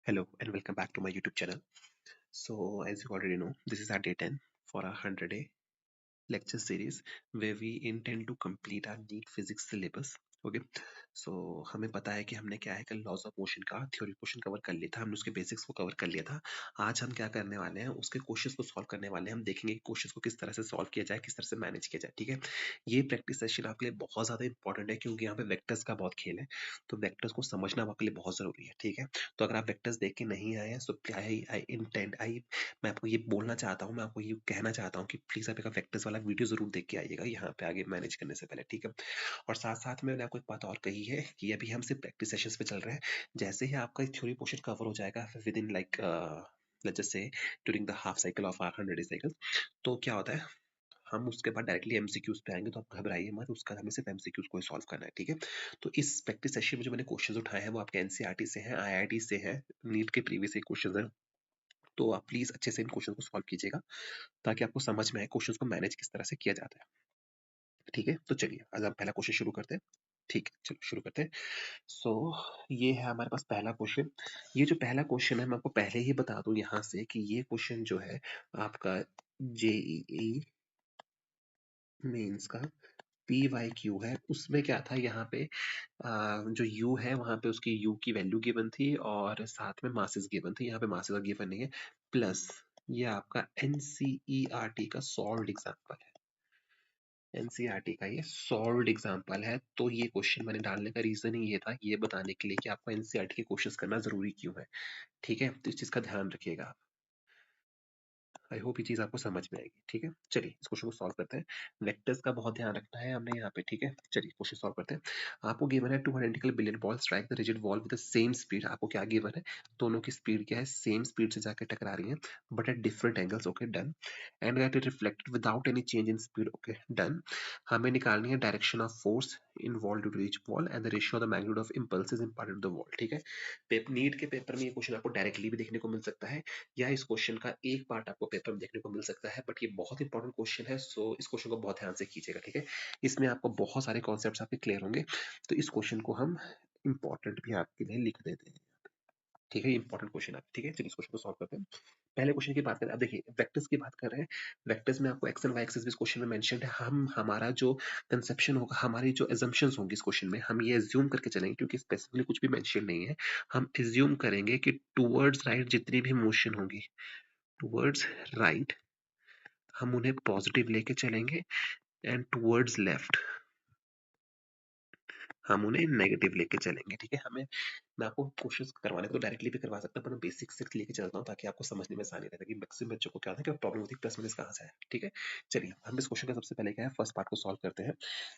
Hello and welcome back to my YouTube channel. So, as you already know, this is our day 10 for our 100-day lecture series where we intend to complete our NEET physics syllabus. Okay so हमें पता है कि हमने क्या है कल laws of motion का theory portion cover कर लिया था, हमने उसके बेसिक्स को कवर कर लिया था। आज हम क्या करने वाले हैं, उसके क्वेश्चंस को सॉल्व करने वाले हैं। हम देखेंगे कि क्वेश्चंस को किस तरह से सॉल्व किया जाए, किस तरह से मैनेज किया जाए। ठीक है, ये प्रैक्टिस सेशन आपके लिए बहुत ज्यादा इंपॉर्टेंट है क्योंकि यहाँ पे वेक्टर्स का बहुत खेल है, तो वेक्टर्स को समझना आपके लिए बहुत जरूरी है। ठीक है, तो अगर आप वेक्टर्स देख के नहीं आए हैं सो आई मैं आपको ये बोलना चाहता हूँ, मैं आपको ये कहना चाहता हूँ कि प्लीज आप एक वेक्टर्स वाला वीडियो जरूर देख के आइएगा यहाँ पे आगे मैनेज करने से पहले। ठीक है, और साथ साथ में मैंने आपको एक बात और कही है कि अभी हम सिर्फ प्रैक्टिस सेशंस पे चल रहे हैं। जैसे ही आपका थ्योरी पोर्शन कवर हो जाएगा within like let's just say during the half cycle of our 100 cycle, तो क्या होता है हम उसके बाद डायरेक्टली एमसीक्यूज पे आएंगे। तो आप घबराइए मत, उसका हमें सिर्फ एमसीक्यूज को ही सॉल्व करना है। ठीक है, तो इस प्रैक्टिस सेशन में जो मैंने क्वेश्चंस उठाए हैं वो आपके एनसीईआरटी से हैं, आईआईटी से हैं, नीट के प्रीवियस क्वेश्चंस हैं। तो आप प्लीज अच्छे से इन क्वेश्चन को सॉल्व कीजिएगा ताकि आपको समझ में आए क्वेश्चन को मैनेज किस तरह से किया जाता है। ठीक है, तो चलिए आज हम पहला क्वेश्चन शुरू करते हैं। ठीक है, चलो शुरू करते हैं। सो ये है हमारे पास पहला क्वेश्चन। ये जो पहला क्वेश्चन है मैं आपको पहले ही बता दूं यहाँ से कि ये क्वेश्चन जो है आपका जेईई मेंस का PYQ है। उसमें क्या था यहाँ पे जो U है वहां पे उसकी U की वैल्यू गिवन थी और साथ में मासेस गिवन थी। यहाँ पे मासेस गिवन नहीं है, प्लस ये आपका NCERT का सॉल्व्ड एग्जांपल है। एनसीईआरटी का ये सॉल्व्ड एग्जांपल है। तो ये क्वेश्चन मैंने डालने का रीजन ही ये था, ये बताने के लिए कि आपको एनसीईआरटी के क्वेश्चंस करना जरूरी क्यों है। ठीक है, तो इस चीज का ध्यान रखिएगा आप। आई होप ये चीज आपको समझ में आएगी। ठीक है, चलिए इस क्वेश्चन को सॉल्व करते हैं। वेक्टर्स का बहुत ध्यान रखना है हमने यहाँ पे। ठीक है, चलिए क्वेश्चन सॉल्व करते हैं। आपको गिवन है 2 identical billion ball strike the rigid wall with the same speed. आपको क्या गिवन है, दोनों की स्पीड क्या है, सेम स्पीड से जाकर टकरा रही है but at different angles. Okay done. And that it reflected without any change in speed. Okay done. हमें निकालनी है direction of force involve to reach wall and the ratio of the magnitude of impulses imparted to the wall. ठीक है, NEET के paper में ये question आपको directly भी देखने को मिल सकता है या इस क्वेश्चन का एक पार्ट आपको पेपर में देखने को मिल सकता है, बट ये बहुत इंपॉर्टेंट क्वेश्चन है। सो इस क्वेश्चन को बहुत ध्यान से कीजिएगा। ठीक है, इसमें आपको बहुत सारे कॉन्सेप्ट्स आपके क्लियर होंगे, तो इस क्वेश्चन को हम इंपॉर्टेंट भी आपके लिए लिख देते हैं। ठीक है, इंपॉर्टेंट क्वेश्चन है। ठीक है, चलिए इस क्वेश्चन को सॉल्व करते हैं। पहले क्वेश्चन की बात करें, अब देखिए वेक्टर्स की बात कर रहे हैं। वेक्टर्स में आपको एक्स एंड वाई एक्सिस भी इस क्वेश्चन में मेंशन्ड है। हम हमारा जो कंसेप्शन होगा, हमारी जो एजम्पशंस होंगी इस क्वेश्चन में, हम ये एज्यूम करके चलेंगे क्योंकि स्पेसिफिकली कुछ भी मेंशन नहीं है। हम एज्यूम करेंगे कि टुवर्ड्स राइट जितनी भी मोशन होगी, टुवर्ड्स राइट हम उन्हें पॉजिटिव लेके चलेंगे एंड टुवर्ड्स लेफ्ट हम उन्हें नेगेटिव लेके चलेंगे। ठीक है, हमें मैं आपको कोशिश करवाने को तो डायरेक्टली भी करवा सकता हूँ, पर मैं बेसिक से लेके चलता हूँ ताकि आपको समझने में आसानी रहे कि मैक्सिमम बच्चों को क्या होता है कि प्रॉब्लम होती है प्लस माइनस कहाँ से है। ठीक है, चलिए हम इस क्वेश्चन का सबसे पहले क्या है फर्स्ट पार्ट को सॉल्व करते हैं,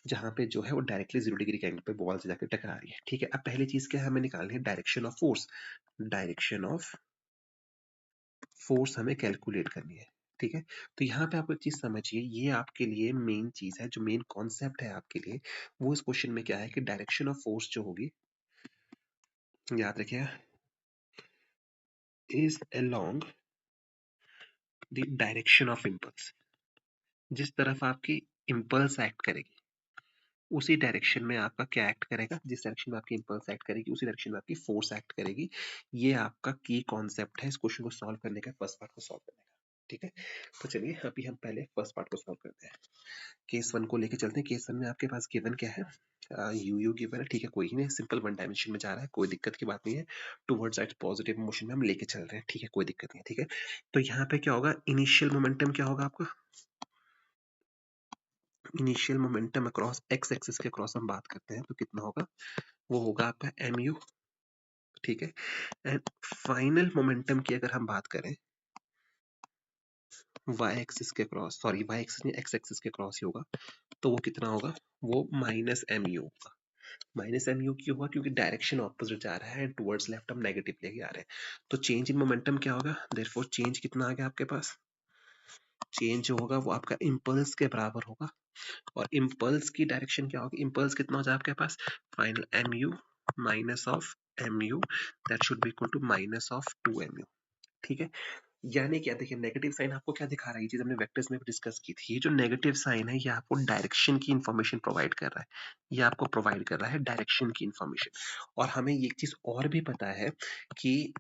जहाँ पे जो है वो डायरेक्टली 0 डिग्री के एंगल पे बॉल से जाकर टकरा रही है। ठीक है, अब पहली चीज क्या है, हमें निकालनी है direction of force. Direction of force हमें कैलकुलेट करनी है। ठीक है, तो यहाँ पे आप एक चीज समझिए, ये आपके लिए मेन चीज है, जो मेन कॉन्सेप्ट है आपके लिए वो इस क्वेश्चन में क्या है कि डायरेक्शन ऑफ फोर्स जो होगी, याद रखिए, is along the direction of impulse. जिस तरफ आपकी इम्पल्स एक्ट करेगी उसी डायरेक्शन में आपका क्या एक्ट करेगा, जिस डायरेक्शन में आपकी इम्पल्स एक्ट करेगी उसी डायरेक्शन में आपकी फोर्स एक्ट करेगी। ये आपका की कॉन्सेप्ट है इस क्वेश्चन को सॉल्व करने का, फर्स्ट पार्ट को सॉल्व करने का। ठीक है, तो चलिए अभी हम पहले फर्स्ट पार्ट को सॉल्व करते हैं। केस 1 को लेके चलते हैं। केस 1 में आपके पास गिवन क्या है, यू गिवन है। ठीक है, कोई नहीं, सिंपल 1 डायमेंशन में जा रहा है, कोई दिक्कत की बात नहीं है। टुवर्ड्स साइड पॉजिटिव मोशन में हम लेके चल रहे हैं। ठीक है, कोई दिक्कत नहीं है। ठीक है, तो यहाँ पे क्या होगा, इनिशियल मोमेंटम क्या होगा आपका, initial momentum across x axis के अक्रॉस हम बात करते हैं तो कितना होगा, वो होगा आपका mu। ठीक है, एंड फाइनल मोमेंटम की अगर हम बात करें वाई एक्सिस के क्रॉस, सॉरी वाई एक्सिस नहीं एक्स एक्सिस के क्रॉस ही होगा, तो वो कितना होगा, वो माइनस एम यू होगा। माइनस एम यू क्यों होगा, क्योंकि डायरेक्शन ऑपोजिट जा रहा है, टुवर्ड्स लेफ्ट हम नेगेटिव लेके आ रहे हैं। तो चेंज इन मोमेंटम क्या होगा, देयरफॉर चेंज कितना आ गया आपके पास, चेंज जो होगा वो आपका इम्पल्स के बराबर होगा। और इम्पल्स की डायरेक्शन क्या होगी, इम्पल्स कितना हो जाए आपके पास, final mu minus of M you, that should be equal to minus of 2 mu। ठीक है, यानी क्या, देखिए नेगेटिव साइन आपको क्या दिखा रहा है, ये चीज हमने वेक्टर्स में भी डिस्कस की थी। ये जो नेगेटिव साइन है ये आपको डायरेक्शन की इंफॉर्मेशन प्रोवाइड कर रहा है, ये आपको प्रोवाइड कर रहा है डायरेक्शन की इंफॉर्मेशन। और हमें ये चीज और भी पता है कि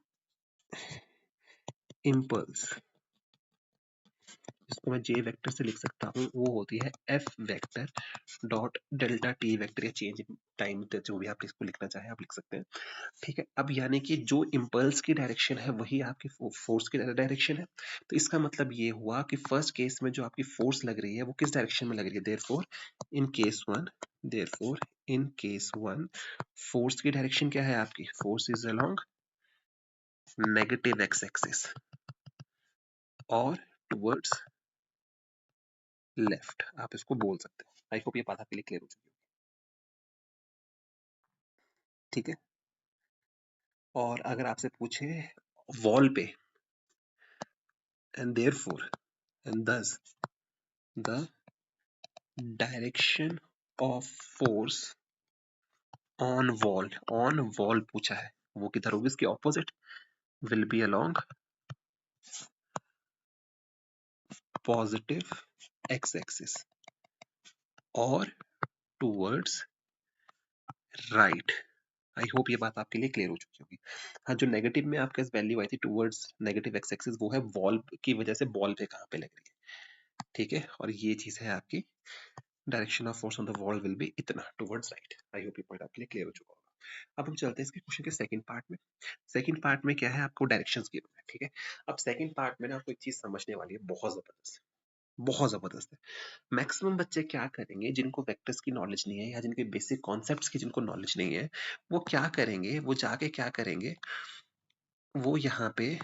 इम्पल्स, इसको मैं जे वेक्टर से लिख सकता हूँ, वो होती है F vector dot delta T vector या चेंज इन टाइम, जो भी आप इसको लिखना चाहे आप लिख सकते हैं। ठीक है, अब यानी कि जो इम्पल्स की डायरेक्शन है वही आपकी फोर्स की डायरेक्शन है। तो इसका मतलब ये हुआ कि फर्स्ट केस में जो आपकी फोर्स लग रही है वो किस डायरेक्शन में लग रही है, therefore in case one, therefore in case one force की डायरेक्शन क्या है आपकी, force is along negative x axis और टुवर्ड्स लेफ्ट, आप इसको बोल सकते हो। आई होप ये बात आपके लिए क्लियर हो चुकी है। ठीक है, और अगर आपसे पूछे वॉल पे, and therefore and thus the direction of force on wall पूछा है, वो किधर होगी, इसके opposite, will be along positive x axis और टूवर्ड्स राइट। आई होप ये बात आपके लिए क्लियर हो चुकी होगी। हाँ, जो नेगेटिव में आपके वैल्यू आई थी टूवर्ड्स नेगेटिव एक्स एक्सिस, वो है वॉल की वजह से बॉल पे कहाँ पे लग रही है। ठीक है, और ये चीज है आपकी direction of force on the wall will be इतना टुवर्ड्स राइट। आई होप ये पॉइंट आपके लिए क्लियर हो चुका होगा। अब हम चलते हैं इसके क्वेश्चन के सेकंड पार्ट में। सेकंड पार्ट में क्या है, आपको डायरेक्शंस गिवन है। ठीक है, अब सेकंड पार्ट में ना आपको एक चीज समझने वाली है, बहुत जबरदस्त, बहुत जबरदस्त है। मैक्सिमम बच्चे क्या करेंगे, जिनको वेक्टर्स की नॉलेज नहीं है या जिनके बेसिक कॉन्सेप्ट्स की जिनको नॉलेज नहीं है, वो क्या करेंगे, वो जाके क्या करेंगे, वो यहाँ पे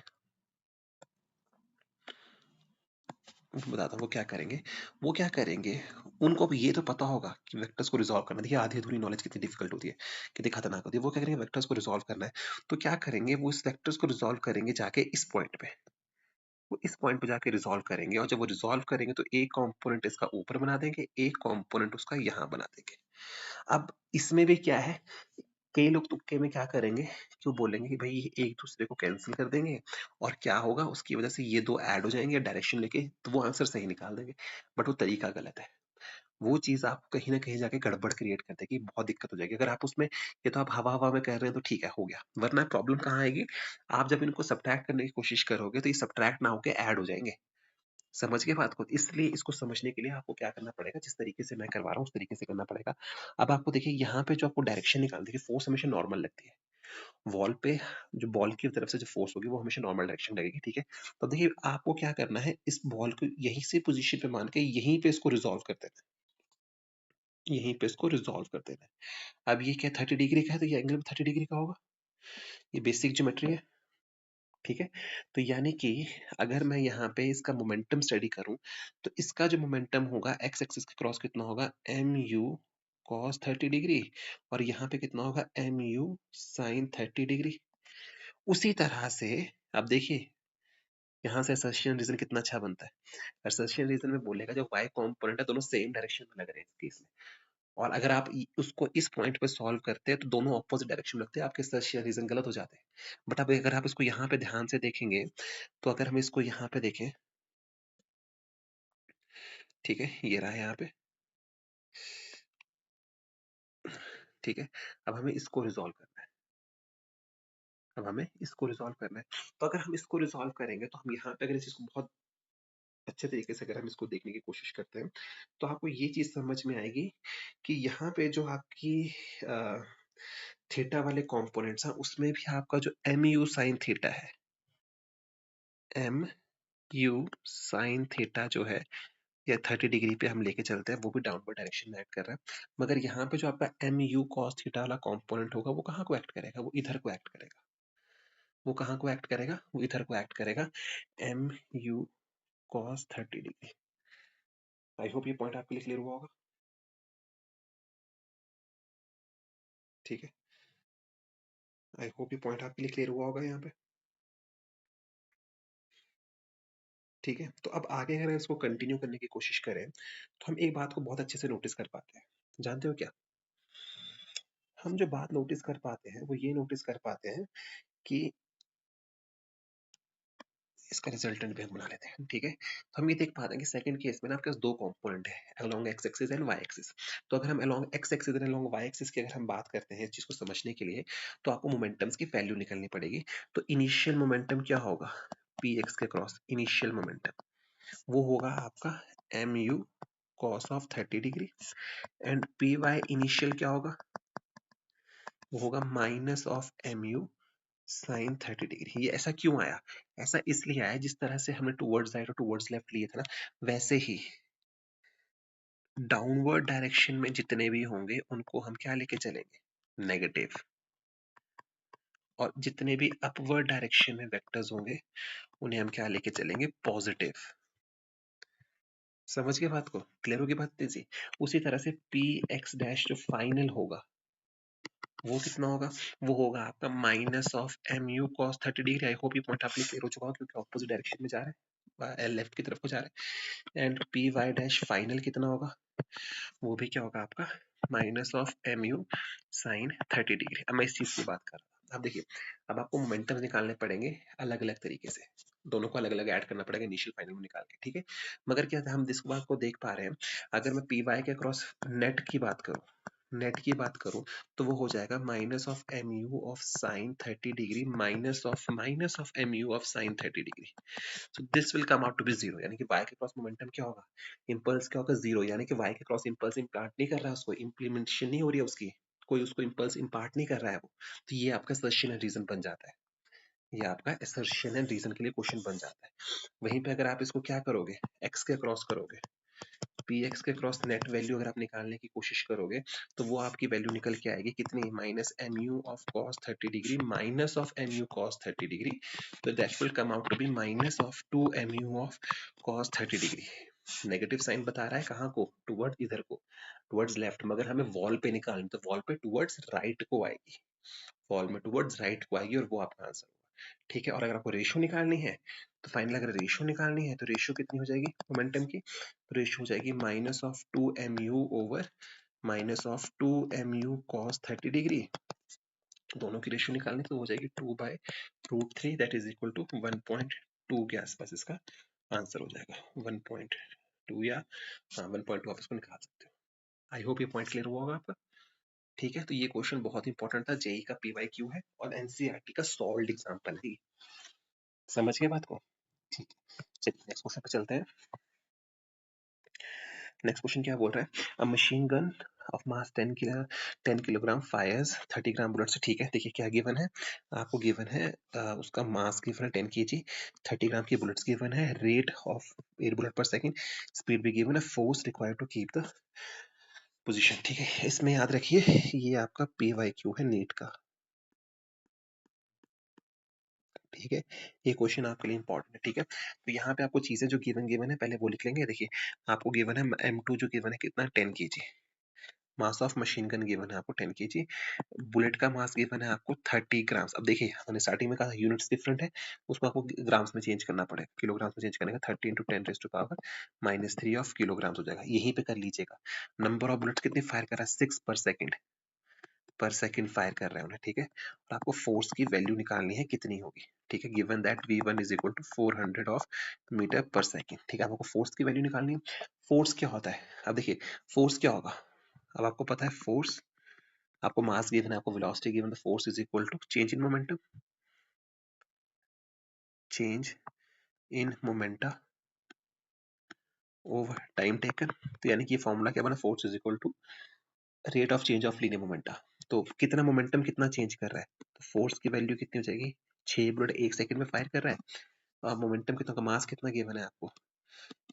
बताता हूँ वो क्या करेंगे। वो क्या करेंगे, उनको अब ये तो पता होगा कि वेक्टर्स को रिजॉल्व करना, देखिए आधी अधूरी नॉलेज कितनी डिफिकल्ट होती है, कितनी खतरनाक होती है। वो क्या करेंगे, वेक्टर्स को रिजॉल्व करना है, तो क्या करेंगे, वो इस वेक्टर्स को रिजॉल्व करेंगे जाके इस पॉइंट पे, वो इस पॉइंट पे जाके रिजॉल्व करेंगे, और जब वो रिजॉल्व करेंगे तो एक कंपोनेंट इसका ऊपर बना देंगे, एक कंपोनेंट उसका यहाँ बना देंगे। अब इसमें भी क्या है, कई लोग तुक्के में क्या करेंगे, क्यों बोलेंगे कि भाई ये एक दूसरे को कैंसिल कर देंगे और क्या होगा, उसकी वजह से ये दो ऐड हो जाएंगे डायरेक्शन लेके, तो वो आंसर सही निकाल देंगे। बट वो तरीका गलत है, वो चीज आपको कहीं ना कहीं जाके गड़बड़ क्रिएट कर देगी, बहुत दिक्कत हो जाएगी। अगर आप उसमें ये तो आप हवा हवा में कर रहे हैं तो ठीक है, हो गया, वरना प्रॉब्लम कहाँ आएगी, आप जब इनको सब्ट्रैक्ट करने की कोशिश करोगे तो ये सब्ट्रैक्ट ना होके ऐड हो जाएंगे। समझ गए बात को, इसलिए इसको समझने के लिए आपको क्या करना पड़ेगा, जिस तरीके से मैं करवा रहा हूँ उस तरीके से करना पड़ेगा। अब आपको देखिए यहाँ पे जो आपको डायरेक्शन निकालनी, देखिए फोर्स हमेशा नॉर्मल लगती है वॉल पे, जो बॉल की तरफ से जो फोर्स होगी वो हमेशा नॉर्मल डायरेक्शन लगेगी। ठीक है, तो देखिए आपको क्या करना है, इस बॉल को यहीं से पोजीशन पे मान के यहीं पे इसको रिजॉल्व कर देना है, यहीं पे इसको रिजॉल्व कर देना है। अब ये क्या 30 डिग्री का है, तो ये एंगल भी 30 डिग्री का होगा, ये बेसिक ज्योमेट्री है। ठीक है, तो यानी कि अगर मैं यहाँ पे इसका मोमेंटम स्टडी करूं, तो इसका जो मोमेंटम होगा एक्स एक्सिस के क्रॉस कितना होगा, एम यू कॉस 30 डिग्री, और यहाँ पे कितना होगा, एम यू साइन 30 डिग्री। उसी तरह से अब देखिए यहाँ से असर्शन रीजन कितना अच्छा बनता है, असर्शन रीजन में बोलेगा जो y कंपोनेंट है दोनों सेम डायरेक्शन में लग रहे हैं इस केस में, और अगर आप उसको इस पॉइंट पे सॉल्व करते हैं तो दोनों ऑपोजिट डायरेक्शन में लगते हैं, आपके असर्शन रीजन गलत हो जाते हैं। बट अब अगर आप इसको यहाँ पे ध्यान से देखेंगे, तो अगर हम इसको यहाँ पे देखें, ठीक है, ये रहा यहाँ पे, ठीक है, अब हमें इसको रिजॉल्व करना है, अब हमें इसको रिजॉल्व करना है। तो अगर हम इसको रिजॉल्व करेंगे तो हम यहाँ पे अगर इस चीज को बहुत अच्छे तरीके से अगर हम इसको देखने की कोशिश करते हैं, तो आपको ये चीज समझ में आएगी कि यहाँ पे जो आपकी थीटा वाले कंपोनेंट्स हैं उसमें भी आपका जो एम यू साइन थीटा है, एम यू साइन थीटा जो है, या 30 डिग्री पे हम लेके चलते हैं, वो भी डाउनवर्ड डायरेक्शन में एक्ट कर रहा है। मगर यहाँ पे जो आपका एम यू कॉस थीटा वाला कंपोनेंट होगा वो कहाँ को एक्ट करेगा, वो इधर को एक्ट करेगा, वो कहाँ को एक्ट करेगा, वो इधर को एक्ट करेगा, m you cos 30 degree. I hope ये पॉइंट आपके लिए क्लियर हुआ होगा। ठीक है, आई होप ये पॉइंट आपके लिए क्लियर हुआ होगा यहाँ पे। ठीक है, तो अब आगे अगर इसको कंटिन्यू करने की कोशिश करें, तो हम एक बात को बहुत अच्छे से नोटिस कर पाते हैं, जानते हो क्या, हम जो बात नोटिस कर पाते हैं वो ये नोटिस कर पाते हैं कि इसका रिजल्टेंट भी हम बना लेते हैं, ठीक है। तो हम ये देख पाते हैं कि सेकंड केस में ना आपके पास दो कंपोनेंट है, along x axis and y axis. तो अगर हम along x axis and along y axis की अगर हम बात करते हैं इस चीज को समझने के लिए, तो आपको मोमेंटम्स की वैल्यू निकलनी पड़ेगी। तो इनिशियल मोमेंटम क्या होगा, पी एक्स के क्रॉस इनिशियल मोमेंटम वो होगा आपका m you cos of 30 degree, and p y initial क्या होगा, वो होगा minus of M u sine 30 degree. ये ऐसा क्यों आया, ऐसा इसलिए आया जिस तरह से हमने टूवर्ड्स राइट और टूवर्ड्स लेफ्ट लिए थे ना, वैसे ही डाउनवर्ड डायरेक्शन में जितने भी होंगे उनको हम क्या लेके चलेंगे, नेगेटिव। और जितने भी अपवर्ड डायरेक्शन में वेक्टर्स होंगे उन्हें हम क्या लेके चलेंगे, पॉजिटिव। समझ गए बात को, क्लियर होगी बात तेजी। उसी तरह से पी एक्स डैश जो फाइनल होगा वो कितना होगा, वो होगा आपका minus of M you cos 30 degree. I hope ये पॉइंट आपने क्लियर हो चुका हो, क्योंकि ऑपोजिट डायरेक्शन में जा रहा है, लेफ्ट की तरफ को जा रहा है। And p y dash final कितना होगा, वो भी क्या होगा आपका minus of M u sine 30 degree. अब मैं इस चीज की बात कर रहा हूँ। अब देखिए, अब आपको मोमेंटम निकालने पड़ेंगे अलग अलग तरीके से, दोनों को अलग अलग ऐड करना पड़ेगा इनिशियल फाइनल में निकाल के, ठीक है। मगर क्या हम इस बात को देख पा रहे हैं, अगर मैं पी वाई के क्रॉस नेट की बात करूं, नेट की बात करूं तो वो हो जाएगा minus of M you of sine 30 degree minus of M you of sine 30 degree. So this will come out to be zero, यानी कि वाई के क्रॉस मोमेंटम क्या होगा, इंपल्स क्या होगा, जीरो। यानी कि वाई के क्रॉस इंपल्स इम्पार्ट नहीं कर रहा है, उसको इम्प्लीमेंटेशन नहीं हो रही है उसकी, कोई उसको इंपल्स इम्पार्ट नहीं कर रहा है वो। तो ये आपका असर्शन एंड रीजन बन जाता है, ये आपका असर्शन एंड रीजन के लिए क्वेश्चन बन जाता है। वहीं पे अगर आप इसको क्या करोगे, एक्स के क्रॉस करोगे, पी एक्स के क्रॉस नेट वैल्यू अगर आप निकालने की कोशिश करोगे तो वो आपकी वैल्यू निकल के आएगी कितनी, minus M you of cos 30 degree minus of M you cos 30 degree. तो that will come out to be minus of 2 mu of cos 30 degree. Negative sign बता रहा है कहाँ को, टुवर्ड्स इधर को, टुवर्ड्स लेफ्ट। मगर हमें वॉल पे निकालनी, तो वॉल पे टुवर्ड्स राइट को आएगी, वॉल में टुवर्ड्स राइट को आएगी और वो आपका आंसर होगा, ठीक है। और अगर आपको रेशियो निकालनी है तो फाइनल अगर रेशियो निकालनी है तो रेशियो कितनी हो जाएगी मोमेंटम की, तो रेशियो हो जाएगी minus of 2 mu over minus of 2 mu cos 30 degree. दोनों की रेशियो निकालनी तो हो जाएगी 2/√3, दैट इज इक्वल टू 1.2 के आसपास इसका आंसर हो जाएगा, 1.2 या हाँ 1.2 आप इसको निकाल सकते हो। आई होप ये पॉइंट क्लियर हुआ होगा आपका, ठीक है। तो ये क्वेश्चन बहुत इंपॉर्टेंट था, जेई का पीवाईक्यू है और एनसीईआरटी का सॉल्व्ड एग्जांपल है। समझ गए बात को, ठीक है। चलिए नेक्स्ट क्वेश्चन पे चलते हैं। नेक्स्ट क्वेश्चन क्या बोल रहा है, a machine gun of mass 10 kilogram fires 30 gram bullets. ठीक है, देखिए क्या गिवन है आपको, गिवन है उसका मास गिवन है 10 kg, 30 ग्राम की बुलेट्स गिवन है, rate of 8 bullet per second, speed भी गिवन है, force required to keep the position. ठीक है, इसमें याद रखिए ये आपका पीवाईक्यू है नीट का, ठीक है। ये क्वेश्चन आपके लिए इंपॉर्टेंट है, ठीक है। तो यहाँ पे आपको चीजें जो गिवन गिवन है पहले वो लिख लेंगे। देखिए आपको गिवन है M2 जो गिवन है कितना 10 kg, mass of machine gun given है आपको 10 kg, बुलेट का मास गिवन है आपको 30 ग्राम्स। अब देखिए हमने स्टार्टिंग में कहा यूनिट्स डिफरेंट है, उसको आपको ग्राम्स में चेंज करना पड़ेगा, किलोग्राम्स में चेंज करने का 30 into 10 raise to power -3 of kilograms हो जाएगा, यहीं पे कर लीजिएगा। नंबर ऑफ बुलेट्स कितनी फायर कर रहा है, 6 पर सेकंड फायर कर रहे हैं उन्हें, ठीक है। और आपको फोर्स की वैल्यू निकालनी है कितनी होगी, ठीक है। Given that V1 is equal to 400 of metre per second, ठीक है। आपको फोर्स की वैल्यू निकालनी है। फोर्स क्या होता है, अब देखिए फोर्स क्या होगा, अब आपको पता है फोर्स, आपको मास गिवन है, आपको velocity given, the force is equal to change in momentum, change in momenta over time taken. तो यानी कि ये फॉर्मूला क्या बना, force is equal to rate of change of linear momenta. तो कितना मोमेंटम कितना चेंज कर रहा है, तो फोर्स की वैल्यू कितनी हो जाएगी, 6 बुलेट 1 सेकंड में फायर कर रहा है। और मोमेंटम कितना का, मास कितना गिवन है आपको,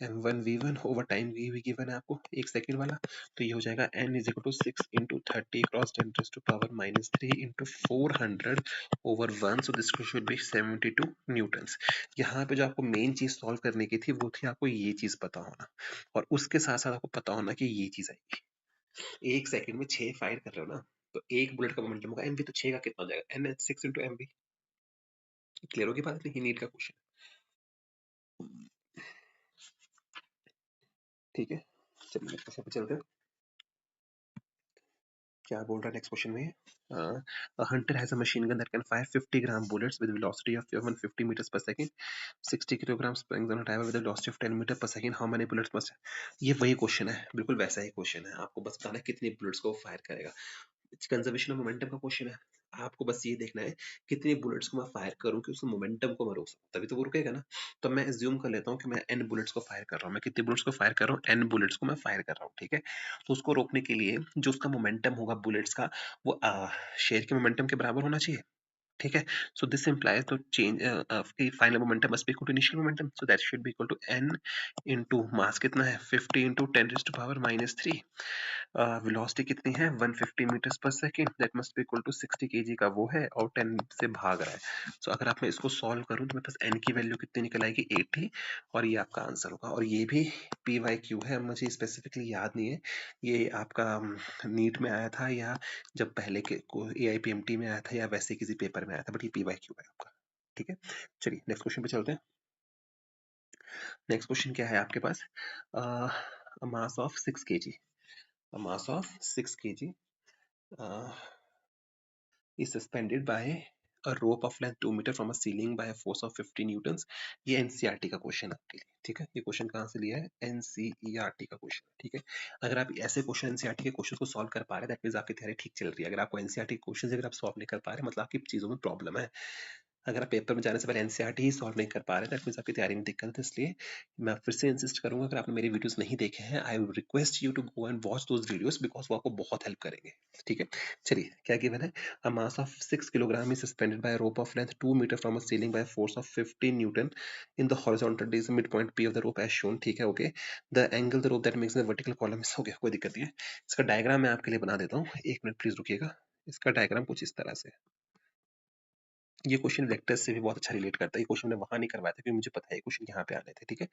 m1v1 ओवर टाइम v भी गिवन है आपको 1 सेकंड वाला। तो ये हो जाएगा n is equal to 6 into 30 cross 10 raise to power -3 into 400 over 1, so this should be 72 newtons. यहाँ पे जो आपको मेन चीज सॉल्व करने की थी वो थी आपको ये चीज पता होना, और उसके साथ साथ आपको पता होना कि ये चीज आएगी। 1 सेकंड में 6 फायर कर रहे हो ना, तो एक बुलेट का मोमेंटम होगा mv, तो 6 का कितना हो जाएगा, n 6 इंटू mv। क्लियर होगी बात, नहीं नीट का क्वेश्चन, ठीक है। चलिए क्वेश्चन पे चलते हैं। क्या बोल रहा है नेक्स्ट क्वेश्चन में? A hunter has a machine gun that can fire 50-gram bullets with velocity of 150 meters per second. 60 kilograms springs on a timer with a velocity of 10 meter per second. How many bullets must? ये वही question है, बिल्कुल वैसा ही question है। आपको बस बताना है कितनी बुलेट्स को फायर करेगा। कंजर्वेशन ऑफ मोमेंटम का क्वेश्चन है। आपको बस ये देखना है कितनी बुलेट्स को मैं फायर करूं कि उस मोमेंटम को मैं रोक सकूं, तभी तो वो रुकेगा ना। तो मैं एज्यूम कर लेता हूं कि मैं n बुलेट्स को फायर कर रहा हूं। मैं कितनी बुलेट्स को फायर कर रहा हूं? n बुलेट्स को मैं फायर कर रहा हूं, ठीक है। तो उसको रोकने के लिए जो उसका मोमेंटम होगा बुलेट्स का, वो शेयर के मोमेंटम के बराबर होना चाहिए, ठीक है। सो दिस implies तो change final momentum must be equal to initial momentum, so that should be equal to n into mass कितना है 50 इनटू 10 टू पावर -3। वेलोसिटी कितनी है 150 metres per second, that must be equal to 60 KG का वो है और 10 से भाग रहा है। सो अगर आप मैं इसको सॉल्व करूं तो मेरे पास n की वैल्यू कितनी निकल आएगी 80, और ये आपका आंसर होगा। और ये भी पी वाई क्यू है, मुझे स्पेसिफिकली याद नहीं है ये आपका नीट में आया था या जब पहले के ए आई पी एम टी में आया था या वैसे किसी पेपर में आया था, बट ये पी वाई क्यू है आपका, ठीक है। चलिए नेक्स्ट क्वेश्चन पे चलते हैं। नेक्स्ट क्वेश्चन क्या है आपके पास? Mass of 6 KG, mass of 6 KG is suspended by a rope of length 2 meter from a ceiling by a force of 50 newtons। ये एनसीईआरटी का क्वेश्चन है आपके लिए, ठीक है। ये क्वेश्चन कहाँ से लिया है? एनसीईआरटी का क्वेश्चन, ठीक है। अगर आप ऐसे क्वेश्चन एनसीईआरटी के क्वेश्चन को सॉल्व कर पा रहे हैं, दैट मींस आपकी तैयारी ठीक चल रही है। अगर आपको एनसीईआरटी क्वेश्चन अगर आप सॉल्व नहीं कर पा रहे, मतलब आपकी चीजों में प्रॉब्लम है। अगर आप पेपर में जाने से पहले एनसीईआरटी ही सॉल्व नहीं कर पा रहे, दैट मींस आपकी तैयारी में दिक्कत है। इसलिए मैं फिर से इंसिस्ट करूंगा, अगर आपने मेरी वीडियोस नहीं देखे हैं, I would request you to go and watch those videos, because वो आपको बहुत हेल्प करेंगे, ठीक है। चलिए क्या गिवन है? A mass of 6 kilogram is suspended by a rope of length 2 meter from a ceiling by a force of 15 newton in the horizontal is the midpoint P of the rope as shown, ठीक है, okay. The angle the rope that makes the vertical column is, हो गया, कोई दिक्कत नहीं है। इसका diagram मैं आपके लिए बना देता हूँ, एक मिनट प्लीज रुकिएगा। इसका डायग्राम कुछ इस तरह से, ये क्वेश्चन वेक्टर्स से भी बहुत अच्छा रिलेट करता है। ये क्वेश्चन मैंने वहां नहीं करवाया था क्योंकि मुझे पता है ये क्वेश्चन यहाँ पे आने थे, ठीक है।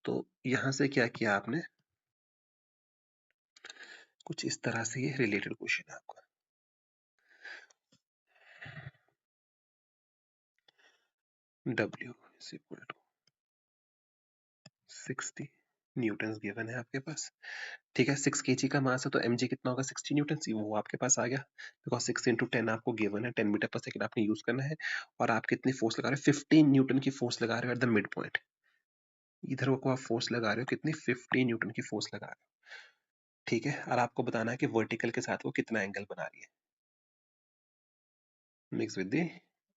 तो यहाँ से क्या किया आपने, कुछ इस तरह से ये रिलेटेड क्वेश्चन है आपका। W is equal to 60 Newton given है आपके पास, ठीक है। 6 केजी का मास है तो mg कितना होगा 60 न्यूटन, वो आपके पास आ गया, बिकॉज 6 इंटू 10 आपको गिवन है, 10 मीटर पर सेकंड आपने यूज करना है। और आप कितनी फोर्स लगा रहे हो? 15 न्यूटन की फोर्स लगा रहे हो एट द मिड पॉइंट। इधर को आप फोर्स लगा रहे हो कितनी? 15 न्यूटन की फोर्स लगा रहे हो, ठीक है। और आपको बताना है कि वर्टिकल के साथ वो कितना एंगल बना रही है, मिक्स विद द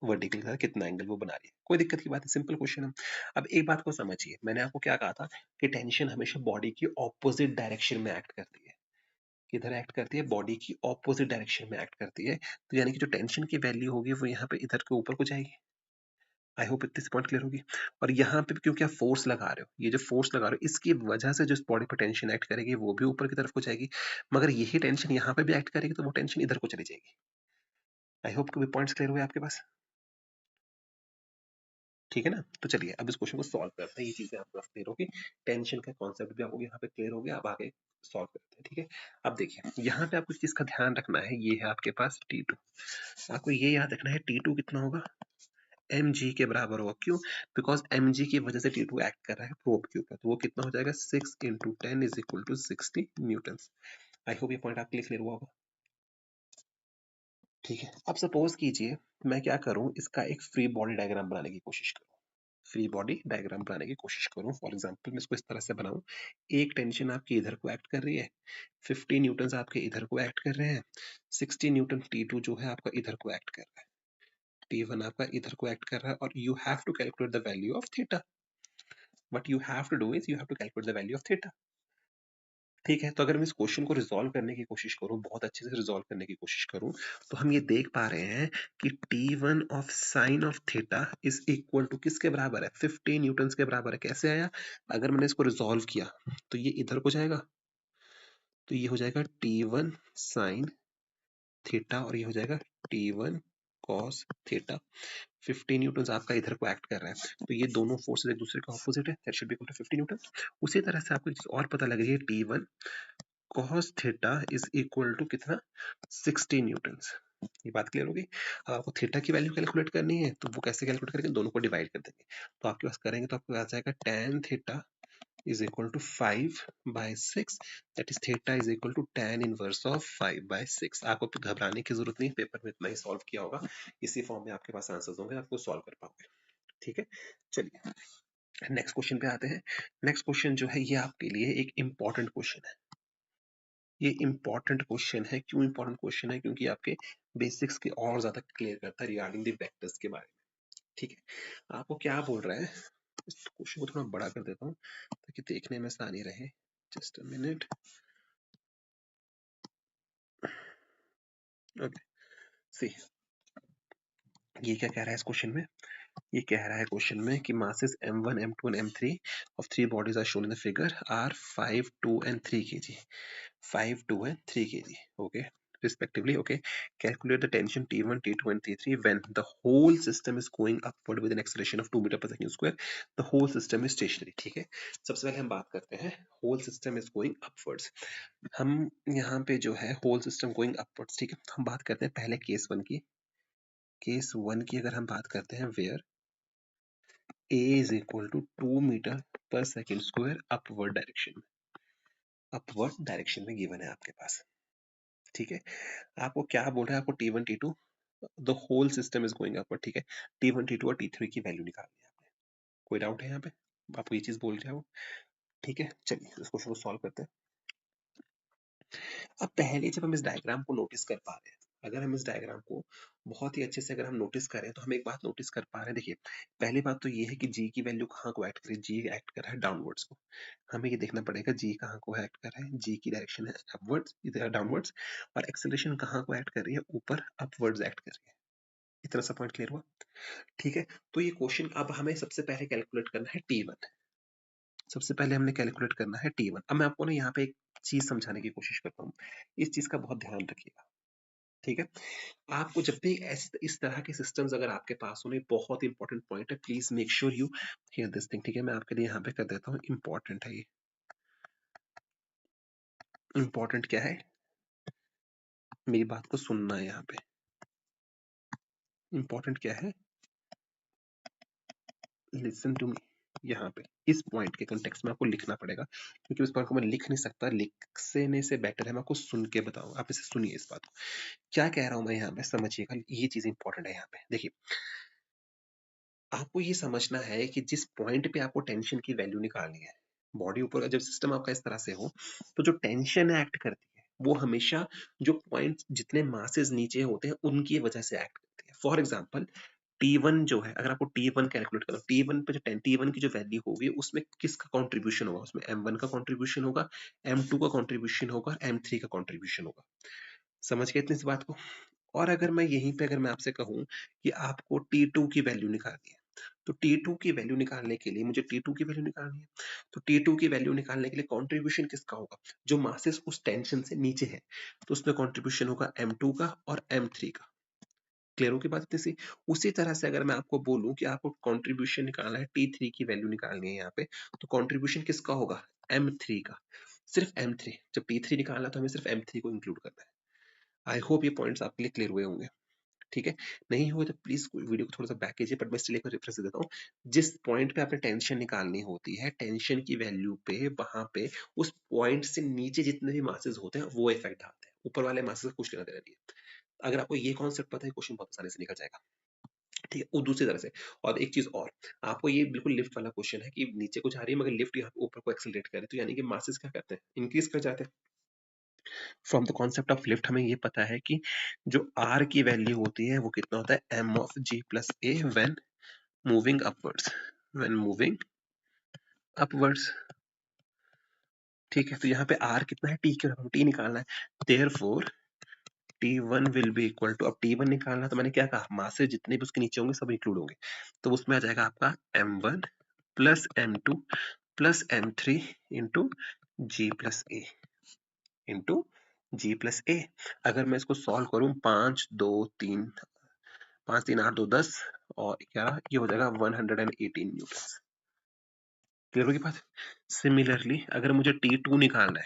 वर्टिकल के साथ कितना एंगल वो बना रही है। कोई दिक्कत की बात है, सिंपल क्वेश्चन है। अब एक बात को समझिए, मैंने आपको क्या कहा था कि टेंशन हमेशा बॉडी की ऑपोजिट डायरेक्शन में एक्ट करती है। किधर एक्ट करती है? बॉडी की ऑपोजिट डायरेक्शन में एक्ट करती है। तो यानी कि जो टेंशन की वैल्यू होगी वो यहाँ पे इधर के ऊपर को जाएगी। आई होप इतनी पॉइंट क्लियर होगी। और यहाँ पे भी क्योंकि आप फोर्स लगा रहे हो, ये जो फोर्स लगा रहे हो इसकी वजह से जो बॉडी पर टेंशन एक्ट करेगी वो भी ऊपर की तरफ को जाएगी। मगर यही टेंशन यहाँ पे भी एक्ट करेगी तो वो टेंशन इधर को चली जाएगी। आई होप कि पॉइंट्स क्लियर हुए आपके पास, ठीक है ना। तो चलिए अब इस क्वेश्चन को सॉल्व करते हैं, ये चीजें आपके पास क्लियर होगी, टेंशन का कॉन्सेप्ट भी आपको यहाँ पे क्लियर हो गया। अब आगे सॉल्व करते हैं, ठीक है। अब देखिए यहाँ पे आपको इस चीज का ध्यान रखना है, ये है आपके पास T2। आपको ये याद रखना है T2 कितना होगा? mg के बराबर होगा। क्यों? बिकॉज mg की वजह से T2 एक्ट कर रहा है रोप के ऊपर, तो वो कितना हो जाएगा 6 into 10 is equal to 60 newton. I hope ये पॉइंट आपके लिए क्लियर हुआ होगा, ठीक है। अब सपोज कीजिए मैं क्या करूं, इसका एक फ्री बॉडी डायग्राम बनाने की कोशिश करूं, फ्री बॉडी डायग्राम बनाने की कोशिश करूं। फॉर एग्जांपल मैं इसको इस तरह से बनाऊं, एक टेंशन आपकी इधर को एक्ट कर रही है, 50 न्यूटन आपके इधर को एक्ट कर रहे हैं, 60 न्यूटन T2 जो है आपका इधर को एक्ट कर रहा है, T1 आपका इधर को एक्ट कर रहा है, और you have to calculate the value of theta. What you have to do is you have to calculate the value of theta, ठीक है। तो अगर मैं इस क्वेश्चन को रिजॉल्व करने की कोशिश करूं, बहुत अच्छे से रिजॉल्व करने की कोशिश करूं, तो हम ये देख पा रहे हैं कि T1 of sine of theta is equal to किसके बराबर है? 50 न्यूटन के बराबर है। कैसे आया? अगर मैंने इसको रिजॉल्व किया तो ये इधर को जाएगा, तो ये हो जाएगा T1 साइन थीटा, और ये हो जाएगा T1 कॉस थीटा। 50 न्यूटन आपका इधर को एक्ट कर रहा है, तो ये दोनों फोर्सेस एक दूसरे के ऑपोजिट है, that should be equal to 50 newton. उसी तरह से आपको एक चीज और पता लग रही है, T1 cos theta is equal to कितना? 60 न्यूटन। ये बात क्लियर होगी। अब आपको थीटा की वैल्यू कैलकुलेट करनी है, तो वो कैसे कैलकुलेट करेंगे? दोनों को डिवाइड कर देंगे, तो आपके पास करेंगे तो आपको आ जाएगा tan theta is equal to 5/6, that is theta is equal to tan inverse of 5/6। आपको घबराने की जरूरत नहीं, पेपर में इतना ही सॉल्व किया होगा, इसी फॉर्म में आपके पास आंसर्स होंगे, आपको सॉल्व कर पाओगे। ठीक है, चलिए नेक्स्ट क्वेश्चन पे आते हैं। नेक्स्ट क्वेश्चन जो है ये आपके लिए एक इंपॉर्टेंट क्वेश्चन है। ये इंपॉर्टेंट क्वेश्चन है, क्यों इंपॉर्टेंट क्वेश्चन है? क्योंकि आपके बेसिक्स के और ज्यादा क्लियर करता है रिगार्डिंग द वेक्टर्स के बारे में। ठीक है, आपको क्या बोल रहा है, इस क्वेश्चन को थोड़ा बड़ा कर देता हूँ ताकि देखने में आसानी रहे। Just a minute. ओके, सी ये क्या कह रहा है इस क्वेश्चन में? ये कह रहा है क्वेश्चन में कि masses m1 m2 and m3 of three bodies are shown in the figure are 5, 2 and 3 kg, 5, 2 and 3 kg, okay, respectively. Okay, calculate the tension T1, T2 and T3 when the whole system is going upward with an acceleration of 2 meter per second square, the whole system is stationary। ठीक है, सबसे पहले हम बात करते हैं whole system is going upwards। हम यहाँ पे जो है whole system going upwards, ठीक है, हम बात करते हैं पहले केस 1 की। केस 1 की अगर हम बात करते हैं where A is equal to 2 meter per second square upward direction में, upward direction में गिवन है आपके पास। ठीक है, आपको क्या बोल रहा है? आपको T1 T2 the whole system is going upward. ठीक है, T1 T2 और T3 की वैल्यू निकालनी है आपने। कोई डाउट है यहाँ पे? आपको ये चीज बोल रहा हूँ। ठीक है, चलिए इस क्वेश्चन को सॉल्व करते हैं। अब पहले जब हम इस डायग्राम को नोटिस कर पा रहे हैं, अगर हम इस डायग्राम को बहुत ही अच्छे से अगर हम नोटिस करें तो हम एक बात नोटिस कर पा रहे हैं। देखिए, पहली बात तो ये है कि जी की वैल्यू कहाँ को एक्ट करे, जी एक्ट कर रहा है डाउनवर्ड्स को। हमें ये देखना पड़ेगा जी कहाँ को एक्ट कर रहा है, जी की डायरेक्शन है अपवर्ड्स, इधर डाउनवर्ड्स, और एक्सेलरेशन कहाँ को एक्ट कर रही है, ऊपर अपवर्ड्स एक्ट कर रही है। इतना सा पॉइंट क्लियर हुआ? ठीक है, तो ये क्वेश्चन अब हमें सबसे पहले कैलकुलेट करना है T1। सबसे पहले हमने कैलकुलेट करना है T1। अब मैं आपको ना यहाँ पे एक चीज समझाने की कोशिश करता हूँ, इस चीज का बहुत ध्यान रखिएगा। ठीक है, आपको जब भी ऐसे इस तरह के सिस्टम्स अगर आपके पास होने, बहुत इंपॉर्टेंट पॉइंट है, please make sure you here this thing. ठीक है, मैं आपके लिए यहाँ पे कर देता हूँ, इंपॉर्टेंट है ये। इंपॉर्टेंट क्या है? मेरी बात को सुनना है यहाँ पे। इंपॉर्टेंट क्या है? Listen to me. यहाँ पे इस पॉइंट के कंटेक्स्ट में आपको लिखना पड़ेगा, क्योंकि उस पॉइंट को मैं लिख नहीं सकता, लिखने से बेटर है मैं आपको सुन के बताऊं। आप इसे सुनिए, इस बात को क्या कह रहा हूं मैं यहाँ पे, समझिएगा, ये चीज इंपॉर्टेंट है यहाँ पे। देखिए, आपको ये समझना है कि जिस पॉइंट पे आपको टेंशन की वैल्यू निकालनी है, बॉडी ऊपर जब सिस्टम आपका इस तरह से हो, तो जो टेंशन एक्ट करती है वो हमेशा जो पॉइंट जितने मासेस नीचे होते हैं उनकी वजह से एक्ट करती है। फॉर एग्जाम्पल, T1 जो है, अगर आपको T1 कैलकुलेट करो, T1 पे जो T1 की जो वैल्यू होगी उसमें किसका कंट्रीब्यूशन होगा? उसमें M1 का कंट्रीब्यूशन होगा, M2 का कंट्रीब्यूशन होगा, M3 का कंट्रीब्यूशन होगा। समझ गए इतनी सी बात को? और अगर मैं यहीं पे अगर मैं आपसे कहूं कि आपको T2 की वैल्यू निकालनी है, तो T2 की वैल्यू निकालने के लिए मुझे T2 की वैल्यू निकालनी है, तो T2 की वैल्यू निकालने के लिए कंट्रीब्यूशन किसका होगा? जो मासेस उस टेंशन से नीचे है, तो उसमें कंट्रीब्यूशन होगा M2 का और M3 का। क्लियर हो की बात इतनी सी? उसी तरह से अगर मैं आपको बोलूं कि आपको कंट्रीब्यूशन निकालना है, T3 की वैल्यू निकालनी है यहाँ पे, तो कंट्रीब्यूशन किसका होगा? M3 का, सिर्फ M3। जब T3 निकालना तो हमें सिर्फ M3 को इंक्लूड करना है। आई होप ये पॉइंट्स आपके लिए क्लियर हुए होंगे। ठीक है, नहीं हुए तो प्लीज वीडियो को थोड़ा सा बैक कीजिए, बट मैं स्टिल एक रेफरेंस देता हूँ। जिस पॉइंट पे आपने टेंशन निकालनी होती है, टेंशन की वैल्यू पे, वहां पे उस पॉइंट से नीचे जितने भी मासेस होते हैं वो इफेक्ट डालते हैं, ऊपर वाले मासेस को कुछ लेना देना नहीं है। अगर आपको ये कॉन्सेप्ट पता है, क्वेश्चन बहुत आसानी से निकल जाएगा। ठीक है, वो दूसरी तरह से, और एक चीज और, आपको ये बिल्कुल लिफ्ट वाला क्वेश्चन है कि नीचे को जा रही है मगर लिफ्ट यहाँ ऊपर को एक्सेलरेट करे, तो यानी कि मासेस क्या करते हैं? इंक्रीज कर जाते हैं। From the concept of lift हमें ये पता है कि जो आर की वैल्यू होती है वो कितना होता है? M of g plus a when moving upwards, when moving upwards. ठीक है, तो यहाँ पे आर कितना है? टी के टी निकालना है, therefore T1 will be equal to, अब T1 निकालना तो मैंने क्या कहा, मासेस जितने भी उसके नीचे होंगे सब इंक्लूड होंगे, तो उसमें आ जाएगा आपका M1 plus M2 plus M3 into g plus a, into g plus a. अगर मैं इसको सॉल्व करूं, 5 2 3 5 3 8 2 10 और 11, ये हो जाएगा 118 न्यूटन। क्लियर होगी बात? सिमिलरली अगर मुझे T2 निकालना है,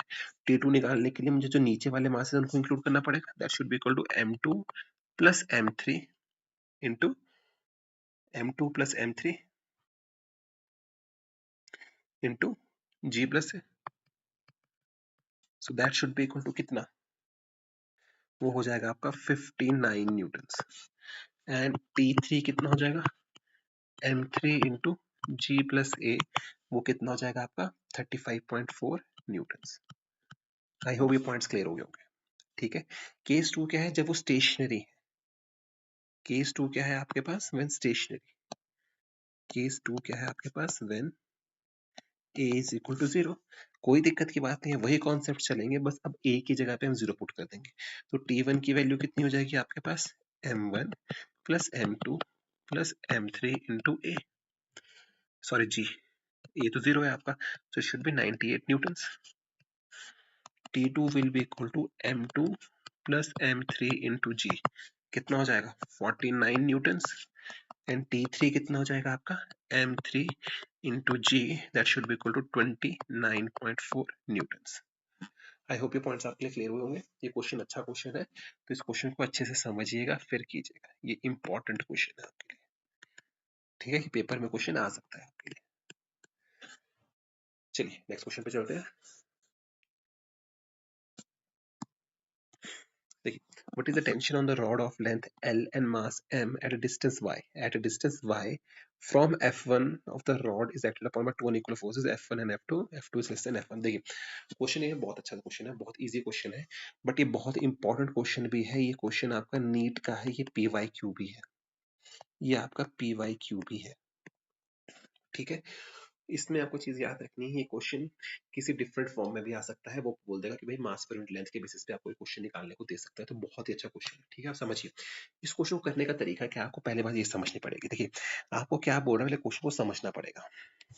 T2 निकालने के लिए मुझे जो नीचे वाले मासेस हैं उनको इंक्लूड करना पड़ेगा, that should be equal to M2 plus M3 into M2 plus M3 into g plus है, so that should be equal to कितना, वो हो जाएगा आपका 59 न्यूटन्स। एंड T3 कितना हो जाएगा, M3 इंटू जी प्लस ए, वो कितना हो जाएगा आपका 35.4 न्यूटन्स। आई होप ये पॉइंट्स क्लियर हो गए होंगे। ठीक है, केस टू क्या है, जब वो स्टेशनरी है। केस टू क्या है आपके पास, व्हेन स्टेशनरी। केस टू क्या है आपके पास, when a is equal to 0। कोई दिक्कत की बात नहीं है, वही कॉन्सेप्ट चलेंगे, बस अब ए की जगह पे हम 0 पुट कर देंगे। तो T1 की वैल्यू कितनी हो जाएगी आपके पास, M1 plus M2 plus M3 into a, sorry g, a तो 0 है आपका, so it should be 98 newtons. T2 will be equal to M2 plus M3 into G, कितना हो जाएगा 49 न्यूटन्स। एंड T3 कितना हो जाएगा आपका M3 into G, that should be equal to 29.4 Newton's. I hope ये पॉइंट्स आपके लिए क्लियर हुए होंगे। ये क्वेश्चन अच्छा क्वेश्चन है, तो इस क्वेश्चन को अच्छे से समझिएगा फिर कीजिएगा, ये इंपॉर्टेंट क्वेश्चन है आपके लिए। ठीक है, पेपर में क्वेश्चन आ सकता है आपके लिए। चलिए नेक्स्ट क्वेश्चन पे चलते हैं। देखिए, what is the tension on the rod of length L and mass M at a distance y? At a distance y from F1 of the rod is acted upon by two unequal forces F1 and F2. F2 is less than F1. देखिए, question ये बहुत अच्छा question है, बहुत easy question है, but ये बहुत important question भी है। ये क्वेश्चन आपका नीट का है, ये PYQ भी है, ये आपका PYQ भी है। ठीक है, इसमें आपको चीज याद रखनी है, ये क्वेश्चन किसी डिफरेंट फॉर्म में भी आ सकता है। वो बोल देगा कि भाई मास पर यूनिट लेंथ के बेसिस पे आपको क्वेश्चन निकालने को दे सकता है, तो बहुत ही अच्छा क्वेश्चन है। ठीक है, आप समझिए इस क्वेश्चन को करने का तरीका क्या, आपको पहले बात ये समझनी पड़ेगी। देखिए, आपको क्या बोल रहा है, पहले क्वेश्चन को समझना पड़ेगा।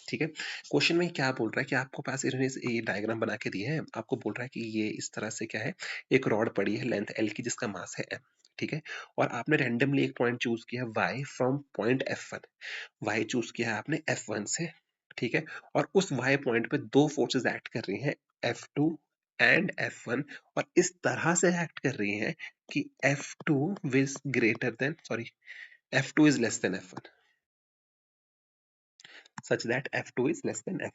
ठीक है, क्वेश्चन में क्या बोल रहा है कि आपको पास इन्होंने ये डायग्राम बना के दिए है, आपको बोल रहा है कि ये इस तरह से क्या है, एक रॉड पड़ी है लेंथ L की, जिसका मास है M। ठीक है, और आपने रैंडमली एक पॉइंट चूज किया Y from point F1। Y choose किया है आपने F1 से। ठीक है, और उस Y पॉइंट पे दो फोर्सेस एक्ट कर रही हैं, F2 एंड F1, और इस तरह से एक्ट कर रही हैं कि F2 is greater than, sorry, F2 is less than F1, such that F2 is less than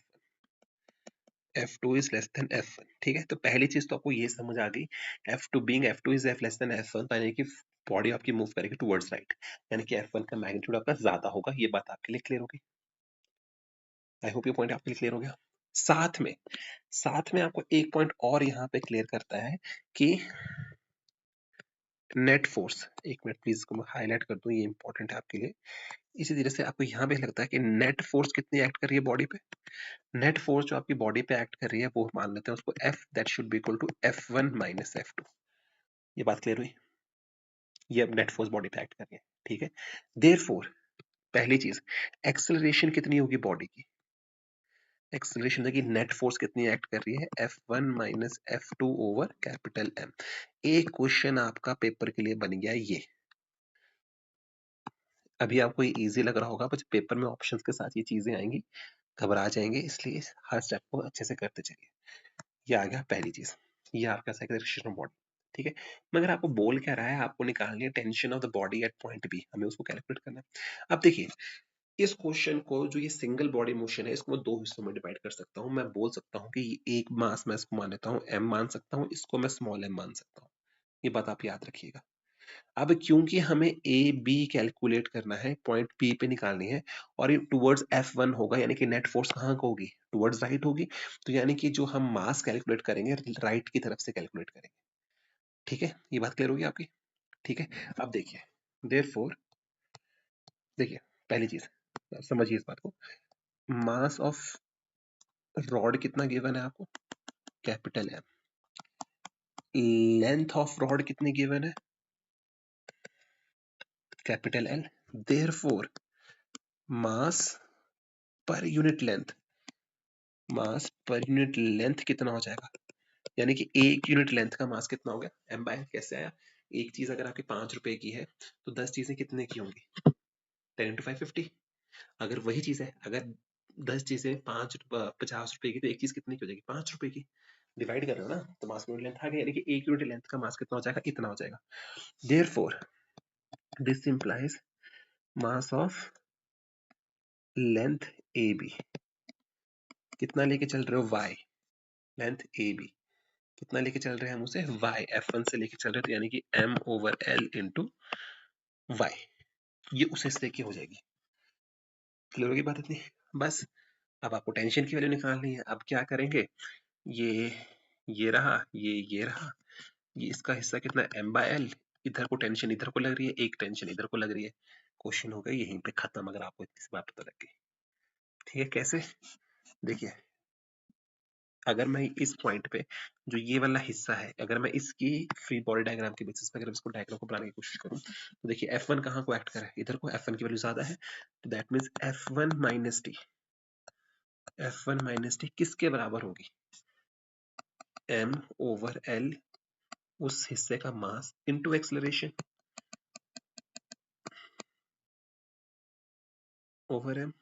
F2 is less than F1। ठीक है, तो पहली चीज तो आपको ये समझ आ गई, F2 being F2 is F less than F1, तो यानी कि बॉडी आपकी मूव करेगी टुवर्ड्स राइट, यानी कि F1 का मैग्नीट्यूड आपका ज्यादा होगा। ये बात आपके लिए क्लियर होगी। आई होप ये पॉइंट आपके लिए क्लियर हो गया। साथ में आपको एक पॉइंट और यहाँ पे क्लियर करता है कि नेट फोर्स, एक मिनट प्लीज इसको मैं हाईलाइट कर दूं, ये इंपॉर्टेंट है आपके लिए। इसी तरह से आपको यहाँ पे लगता है कि नेट फोर्स कितनी एक्ट कर रही है बॉडी पे। नेट फोर्स जो आपकी बॉडी पे एक्ट कर रही है, वो मान लेते हैं उसको F, that should be equal to F1 minus F2। ये बात क्लियर हुई, ये अब नेट फोर्स बॉडी पे एक्ट कर रही है। ठीक है, देयरफॉर पहली चीज, एक्सेलरेशन कितनी होगी बॉडी की, एक्सेलरेशन देखिए, नेट फोर्स कितनी एक्ट कर रही है, F1 minus F2 over capital M। एक क्वेश्चन आपका पेपर के लिए बन गया ये। अभी आपको ये इजी लग रहा होगा, बस पेपर में ऑप्शंस के साथ ये चीजें आएंगी, घबरा जाएंगे, इसलिए हर स्टेप को अच्छे से करते चलिए। ये आ गया पहली चीज, ये आपका एक्सेलरेशन ऑफ बॉडी। ठीक है, मगर आपको बोल क्या रहा है, आपको निकालनी है tension of the body at point B, हमें उसको कैलकुलेट करना है। अब देखिए, इस क्वेश्चन को, जो ये सिंगल बॉडी मोशन है, इसको मैं दो हिस्सों में डिवाइड कर सकता हूँ। मैं बोल सकता हूँ कि ये एक मास मैं इसको मान लेता हूँ M मान सकता हूँ, इसको मैं स्मॉल m मान सकता हूँ। ये बात आप याद रखिएगा। अब क्योंकि हमें ए बी कैलकुलेट करना है, पॉइंट पी पे निकालनी है, और ये टुवर्ड्स F1 होगा, यानी कि नेट फोर्स कहाँ को होगी, टुवर्ड्स राइट होगी, तो यानी कि जो हम मास कैलकुलेट करेंगे, राइट की तरफ से कैलकुलेट करेंगे। ठीक है, ये बात क्लियर होगी आपकी। ठीक है, अब देखिए, देयरफॉर देखिए, पहली चीज समझिए इस बात को, मास ऑफ रॉड कितना गिवन है आपको, capital M। Length of rod कितनी गिवन है, कैपिटल L। देयरफॉर मास पर यूनिट लेंथ, मास पर यूनिट लेंथ कितना हो जाएगा, यानी कि एक यूनिट लेंथ का मास कितना हो गया, M बाय कैसे आया, एक चीज अगर आपकी 5 रुपए की है, तो 10 चीजें कितने की होंगी, 10 into 5 50। अगर वही चीज है, अगर 10 चीजें 50 रुपए की, तो एक चीज कितनी की हो जाएगी, 5 रुपए की। डिवाइड कर रहे हो ना, तो मास यूनिट लेंथ आ गया, यानी कि एक यूनिट लेंथ का मास कितना हो जाएगा, इतना हो जाएगा। Therefore this implies mass of length AB कितना लेके चल रहे हो y, लेंथ AB, कितना लेके चल रहे हैं हम उसे y, F1 से लेके चल रहे हैं, तो यानी कि m/l इंटू y, ये उस हिस्से की हो जाएगी। क्लियर होगी बात इतनी? बस अब आपको टेंशन की वैल्यू निकालनी है। अब क्या करेंगे, ये रहा, ये रहा, ये इसका हिस्सा कितना m/l, इधर को टेंशन इधर को लग रही है, एक टेंशन इधर को लग रही है। क्वेश्चन हो गया यहीं पे खत्म, अगर आपको इतनी सी बात पता लग गई। ठीक है, कैसे? देखिए, अगर मैं इस पॉइंट पे जो ये वाला हिस्सा है, अगर मैं इसकी फ्री बॉडी डायग्राम के बेसिस पे अगर इसको डायग्राम को बनाने की कोशिश करूं, तो देखिए F1 कहाँ को एक्ट कर रहा है, इधर को। F1 की वैल्यू ज्यादा है, तो that means F1 minus T, F1 minus T किसके बराबर होगी, m/l, उस हिस्से का mass into acceleration over m।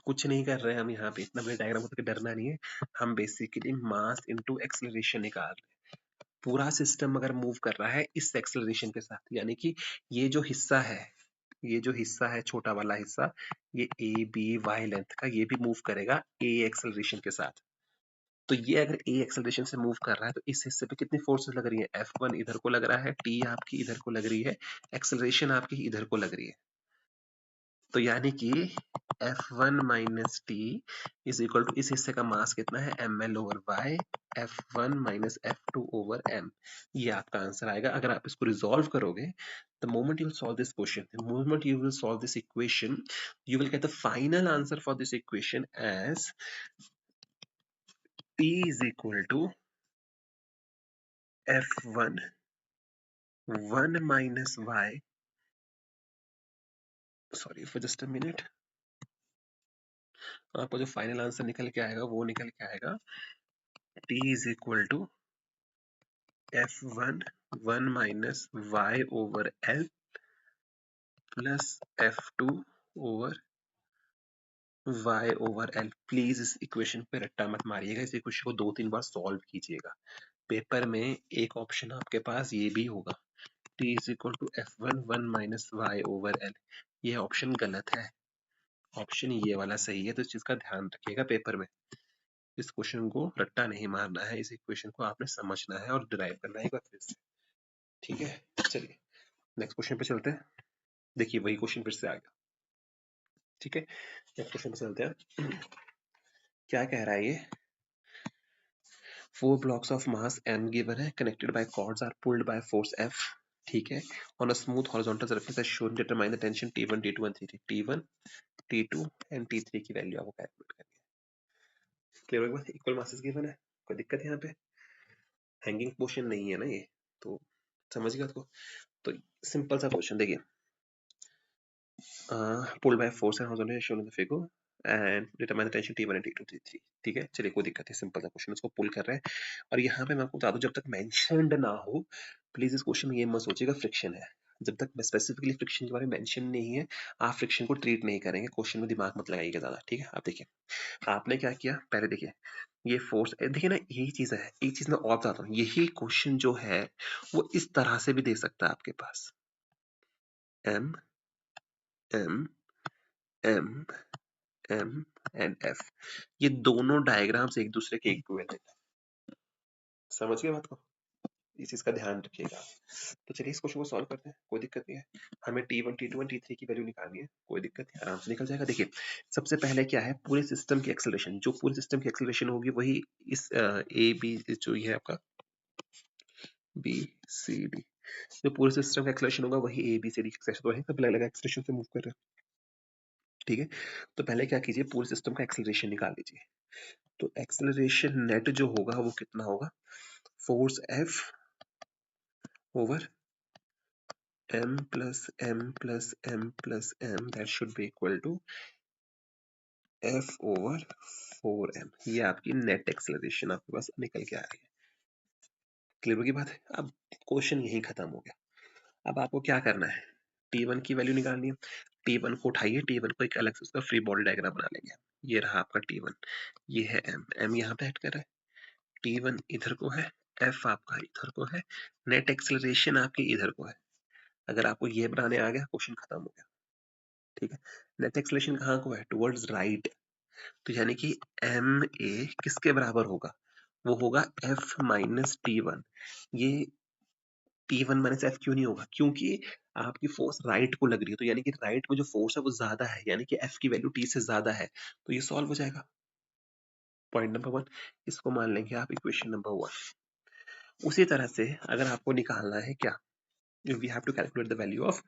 कुछ नहीं कर रहे हैं हम यहाँ पे, इतना बड़े डायग्राम होकर डरना नहीं है। हम बेसिकली मास इनटू एक्सेलरेशन निकाल रहे हैं। पूरा सिस्टम अगर मूव कर रहा है इस एक्सेलरेशन के साथ, यानी कि ये जो हिस्सा है, ये जो हिस्सा है छोटा वाला हिस्सा, ये ए बी वाई लेंथ का, ये भी मूव करेगा ए एक्सेलरेशन के साथ। तो ये अगर ए एक्सेलरेशन से मूव कर रहा है, तो इस हिस्से पे कितनी फोर्सेस लग रही है, F1 इधर को लग रहा है, टी आपकी इधर को लग रही है, एक्सेलरेशन आपकी इधर को लग रही है। तो यानी कि F1 minus T is equal to, इस हिस्से का मास कितना है, ml over y, F1 minus F2 over m। ये आपका आंसर आएगा अगर आप इसको रिजॉल्व करोगे। The moment you will solve this question, the moment you will solve this equation, you will get the final answer for this equation as t is equal to F1 1 minus y, sorry for just a minute, आपका जो final answer निकल के आएगा वो निकल के आएगा t is equal to F1 1 minus y over L plus F2 over y over L। Please इस इक्वेशन पे रट्टा मत मारिएगा, इस इक्वेशन को 2-3 बार सॉल्व कीजिएगा। पेपर में एक ऑप्शन आपके पास ये भी होगा, t is equal to F1 1 minus y over L। ये ऑप्शन गलत है, ऑप्शन ये वाला सही है, तो इस चीज का ध्यान रखिएगा पेपर में। इस क्वेश्चन को रट्टा नहीं मारना है, इस इक्वेशन को आपने समझना है और डिराइव करना है एक बार फिर से। ठीक है, चलिए नेक्स्ट क्वेश्चन पे चलते हैं। देखिए वही क्वेश्चन फिर से आ गया। ठीक है, नेक्स्ट क्वेश्चन पे चलते हैं। क्या कह रहा है ये, 4 blocks of mass m given है, connected by cords are pulled by force F। ठीक है, on a smooth horizontal surface as shown, determine the tension T1 T2 and T3। T1 T2 and T3 की value आपको calculate करनी है। Clear होगा? Equal masses given है, कोई दिक्कत है यहाँ पे? हैंगिंग पोर्शन नहीं है ना ये, तो समझ गया आपको। तो सिंपल सा क्वेश्चन देखिए, pulled by force and horizontal as shown in the figure and determine the tension T1 and T2 T3। ठीक है, चलिए कोई दिक्कत है, सिंपल सा क्वेश्चन, उसको पुल कर रहे हैं। और यहाँ पे मैं आपको बता दूं, जब तक मेंशन्ड ना हो, प्लीज इस क्वेश्चन में ये मत सोचिएगा फ्रिक्शन है। जब तक स्पेसिफिकली फ्रिक्शन के बारे में मेंशन नहीं है, आप फ्रिक्शन को ट्रीट नहीं करेंगे, क्वेश्चन में दिमाग मत लगाइएगा ज्यादा। ठीक है, आप देखिए आपने क्या किया, पहले देखिए ये फोर्स, देखिए ना यही चीज है, एक चीज मैं और बताता हूँ, यही क्वेश्चन जो है वो इस तरह से भी दे सकता है आपके पास, M M M M and F, ये दोनों डायग्राम्स एक दूसरे के इक्विवेलेंट है। समझ गए बात को, इस चीज का ध्यान रखिएगा। तो चलिए इस क्वेश्चन को सॉल्व करते हैं, कोई दिक्कत नहीं है। हमें T1 T2 और T3 की वैल्यू निकालनी है, कोई दिक्कत नहीं, आराम से निकल जाएगा। देखिए सबसे पहले क्या है, पूरे सिस्टम की एक्सेलरेशन, जो पूरे सिस्टम की एक्सेलरेशन होगी वही इस ए बी, जो ये है आपका बी सी डी, जो पूरे सिस्टम का एक्सेलरेशन होगा वही A B C D acceleration, तो है सब अलग अलग एक्सेलरेशन से मूव कर रहे हैं। ठीक है, तो पहले क्या कीजिए, पूरे सिस्टम का एक्सेलरेशन निकाल लीजिए। तो एक्सेलरेशन नेट जो होगा वो कितना होगा, force F over m plus m plus m plus m, that should be equal to F over 4m। ये आपकी नेट एक्सेलरेशन आपके पास निकल के आ रही है। क्लियर होगी बात? अब क्वेश्चन यही खत्म हो गया। अब आपको क्या करना है, T1 की वैल्यू निकालनी है। T1 को उठाइए, T1 को एक अलग से उसका फ्री बॉडी डायग्राम बना लेंगे। ये रहा आपका T1, ये है m, m यहाँ पे ऐड कर रहा है, T1 इधर को है, F आपका इधर को है, नेट एक्सेलरेशन आपकी इधर को है। अगर आपको ये बनाने आ गया, क्वेश्चन खत्म हो गया। ठीक है। नेट एक्सेलरेशन कहाँ को है? Towards right. तो यानी कि एम ए किसके बराबर होगा? वो होगा एफ माइनस टी वन। ये टी वन माइनस एफ क्यों नहीं होगा? क्योंकि आपकी फोर्स राइट को लग रही है, तो यानी कि राइट में जो फोर्स है वो ज्यादा है, यानी कि एफ की वैल्यू टी से ज्यादा है, तो ये सॉल्व हो जाएगा। पॉइंट नंबर वन, इसको मान लेंगे आप इक्वेशन नंबर वन। उसी तरह से अगर आपको निकालना है क्या, we have to calculate the value of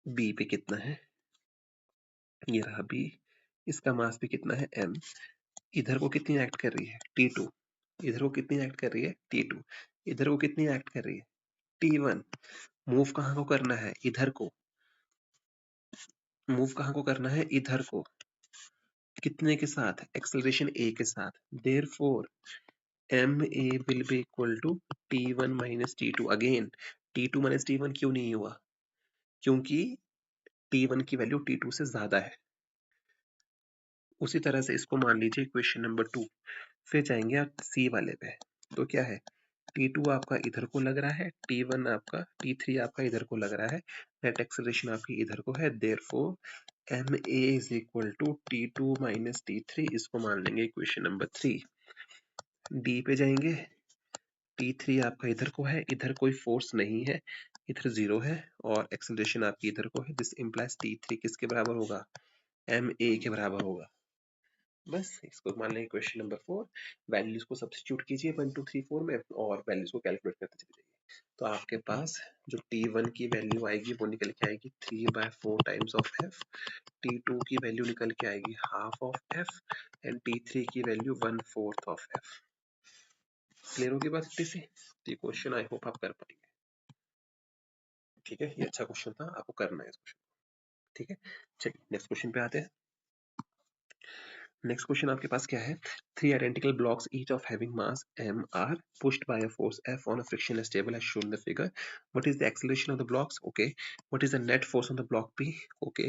B पे कितना है, ये रहा बी, इसका मास भी कितना है एम, इधर को कितनी एक्ट कर रही है टी टू, इधर को कितनी एक्ट कर रही है टी टू, इधर को कितनी एक्ट कर रही है टी वन। मूव कहाँ को करना है? इधर को। मूव कहाँ को करना है? इधर को। कितने के साथ? एक्सेलरेशन ए के साथ। Therefore m a will be equal to T one minus T two. Again T two minus T one क्यों नहीं हुआ? क्योंकि टी वन की वैल्यू टी टू से ज्यादा है। उसी तरह से इसको मान लीजिए क्वेश्चन नंबर टू। फिर जाएंगे आप सी वाले पे। तो क्या है? T2 आपका इधर को लग रहा है, T1 आपका, T3 आपका इधर को लग रहा है, नेट एक्सेलरेशन आपकी इधर को है, therefore m a is equal to T2 minus T3। इसको मान लेंगे इक्वेशन नंबर थ्री। डी पे जाएंगे, T3 आपका इधर को है, इधर कोई फोर्स नहीं है, इधर जीरो है, और एक्सेलरेशन आपकी इधर को है, दिस इंप्लाइज T3 किसके बराबर होगा? एम ए के बराबर होगा। बस इसको मान लेंगे क्वेश्चन नंबर फोर। वैल्यूज को सब्स्टिट्यूट कीजिए 1 2 3 4 में, और वैल्यूज को कैलकुलेट करते चले जाइए। तो आपके पास जो T1 की वैल्यू आएगी वो निकल के आएगी 3/4 टाइम्स ऑफ एफ, T2 की वैल्यू निकल के आएगी half of F, and T3 की वैल्यू 1/4 ऑफ एफ। क्लियर होगी बात इतनी सी? तो ये क्वेश्चन आई होप आप कर पाएंगे। ठीक है, ये अच्छा क्वेश्चन था, आपको करना है इस क्वेश्चन। ठीक है, चलिए नेक्स्ट क्वेश्चन पे आते हैं। नेक्स्ट क्वेश्चन आपके पास क्या है? Three identical blocks each of having mass m are pushed by a force F on a frictionless table as shown in the figure. What is the acceleration of the blocks? Okay. What is the net force on the block P? Okay.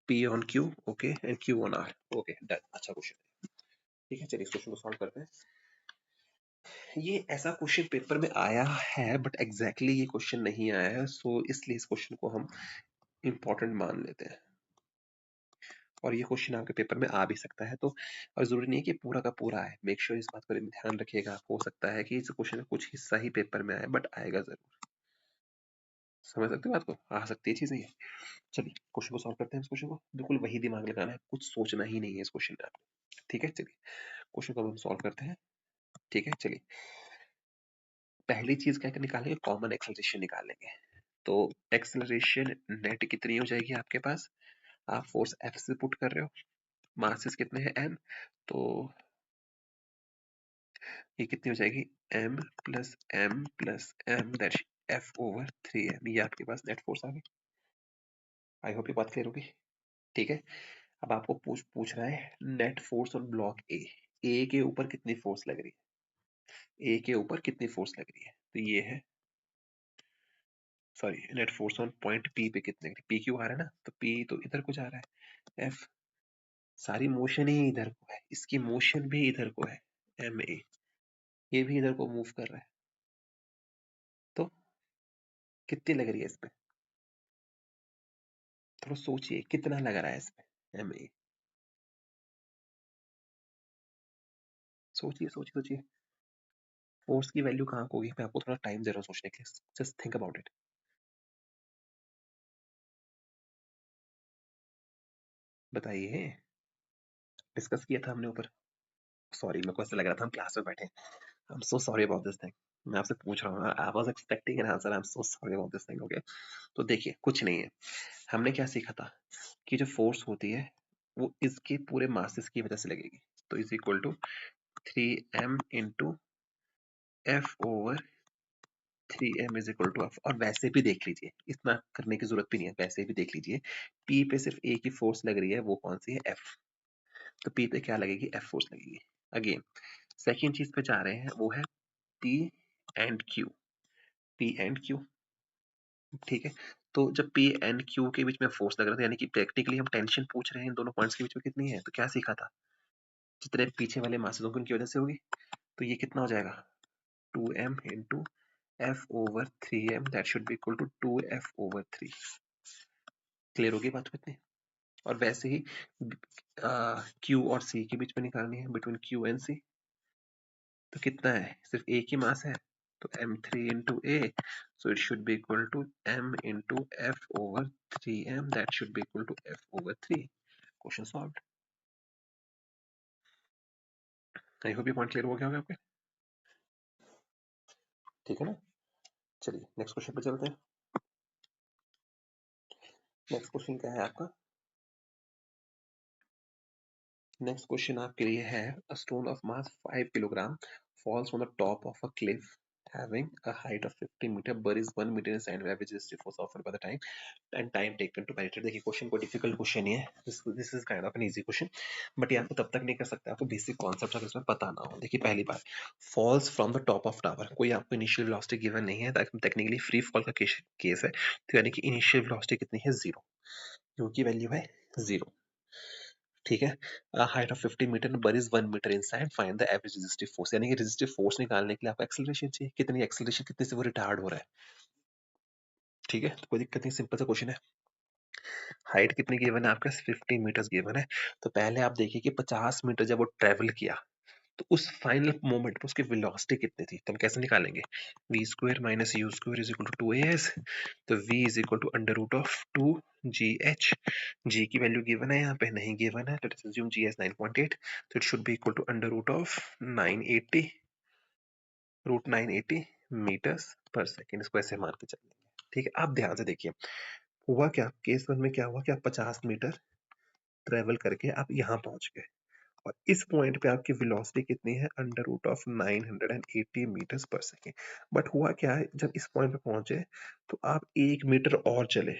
P on Q. Okay. And Q on R. Okay. Done. अच्छा question है। ठीक है, चलिए इस question को solve करते हैं। ये ऐसा क्वेश्चन पेपर में आया है, बट एग्जैक्टली ये क्वेश्चन नहीं आया है, सो इसलिए इस क्वेश्चन को हम इंपॉर्टेंट मान लेते हैं, और ये क्वेश्चन आपके पेपर में आ भी सकता है। तो और जरूरी नहीं है कि पूरा का पूरा आए, मेक श्योर इस बात पर ध्यान रखिएगा। हो सकता है कि इस क्वेश्चन का कुछ हिस्सा ही पेपर में आए, बट आएगा जरूर। समझ सकते हो बात को? आ सकती है चीजें ये। चलिए क्वेश्चन को सॉल्व करते हैं। इस क्वेश्चन को बिल्कुल वही दिमाग लगाना है, कुछ सोचना ही नहीं है इस क्वेश्चन में आपको। ठीक है, चलिए क्वेश्चन को हम सॉल्व करते हैं। ठीक है, चलिए पहली चीज क्या निकालेंगे? कॉमन एक्सेलरेशन निकालेंगे। तो एक्सेलरेशन नेट कितनी हो जाएगी आपके पास? आप फोर्स एफ से पुट कर रहे हो, मासेस कितने हैं एम, तो ये कितनी हो जाएगी? m plus m that f over 3m। ये आपके पास नेट फोर्स आ गई। आई होप ये बात क्लियर होगी। ठीक है, अब आपको पूछ रहा है नेट फोर्स ऑन ब्लॉक ए के ऊपर कितनी फोर्स लग रही है? ए के ऊपर कितनी फोर्स लग रही है? तो ये है, sorry, net force on point P पे कितने, पी क्यू आ रहा है ना, तो पी तो इधर को जा रहा है, एफ सारी मोशन ही इधर को है, इसकी मोशन भी इधर को है, एम ए ये भी इधर को मूव कर रहा है, तो कितनी लग रही है इस पे? थोड़ा सोचिए कितना लग रहा है इस पे एम ए। सोचिए सोचिए सोचिए, फोर्स की वैल्यू कहाँ को होगी? मैं आपको थोड़ा टाइम दे रहा हूँ सोचने के लिए, जस्ट थिंक अबाउट इट। बताइए, डिस्कस किया था हमने ऊपर। सॉरी, मेरे को ऐसा लग रहा था हम क्लास में बैठे। I am so sorry about this thing. मैं आपसे पूछ रहा हूँ, I was expecting an answer, I am so sorry about this thing. Okay, तो देखिए कुछ नहीं है। हमने क्या सीखा था कि जो फोर्स होती है वो इसके पूरे मासेस की वजह से लगेगी, तो is equal to 3m into F over 3m is equal to F. और वैसे भी देख लीजिए, इतना करने की जरूरत भी नहीं है, वैसे भी देख लीजिए, पी पे सिर्फ ए की फोर्स लग रही है, वो कौन सी है? एफ। तो पी पे क्या लगेगी? एफ फोर्स लगेगी। अगेन सेकेंड चीज पे जा रहे हैं, वो है P and Q. P and Q, ठीक है। तो जब पी एंड क्यू के बीच में फोर्स लग रहा था, यानी कि टेक्निकली हम टेंशन पूछ रहे हैं इन दोनों पॉइंट्स के बीच में कितनी है, तो क्या सीखा था? जितने पीछे वाले मासेस होंगे उनकी वजह से होगी, तो ये कितना हो जाएगा? 2m into F over 3m, that should be equal to 2f over 3। Clear होगी बात कितनी? और वैसे ही क्यू और सी के बीच में निकालनी है, बिटवीन क्यू एंड सी। तो कितना है, सिर्फ एक ही मास है, तो m3 into a, so it should be equal to m into f over 3m, that should be equal to f over 3. Question solved. I hope ये पॉइंट क्लियर हो गया होगा आपके, ठीक है ना। चलिए नेक्स्ट क्वेश्चन पे चलते हैं। नेक्स्ट क्वेश्चन क्या है आपका? नेक्स्ट क्वेश्चन आपके लिए है, a stone of mass 5 kilogram falls on the top of a cliff having a height of 50 meter, buries 1 meter in sand, average resistive force offered by the time and time taken to penetrate। देखिए question कोई difficult question नहीं है, this is kind of an easy question, but ये आपको तब तक नहीं कर सकते, आपको बेसिक कॉन्सेप्ट अगर इसमें पता ना हो। देखिए पहली बात, falls from the top of tower, कोई आपको इनिशियल वेलोसिटी गिवन नहीं है, टेक्निकली फ्री फॉल का केस है, तो यानी कि इनिशियल वेलोसिटी कितनी है, जीरो, क्यू की वैल्यू है जीरो, ठीक है। Height of 50 metre, buries 1 metre inside, find the average resistive force, यानी कि रेजिस्टिव फोर्स निकालने के लिए आपको एक्सेलरेशन चाहिए, कितनी एक्सेलरेशन, कितने से वो रिटार्ड हो रहा है, ठीक है। तो कोई दिक्कत नहीं, सिंपल सा क्वेश्चन है। हाइट कितनी गिवन है आपका, 50 मीटर्स गिवन है, तो पहले आप देखिए कि 50 मीटर जब वो ट्रेवल किया, तो उस फाइनल मोमेंट पे उसकी वेलोसिटी कितनी थी, तो हम कैसे निकालेंगे, v square minus u square is equal to 2as, तो v is equal to under root of 2gh, g की वैल्यू गिवन है, यहाँ पे नहीं गिवन है, तो लेट्स अज्यूम g as 9.8, तो it should be equal to under root of 980, root 980 metres per second, इसको ऐसे मान के चलेंगे, ठीक है। आप ध्यान से देखिए, हुआ क्या, केस वन में क्या हुआ कि आप 50 मीटर ट्रेवल करके आप यहाँ पहुंच गए, और इस पॉइंट पे आपकी वेलोसिटी कितनी है, under root of 980 metres per second. But हुआ क्या है, जब इस पॉइंट पे पहुंचे तो आप 1 मीटर और चले,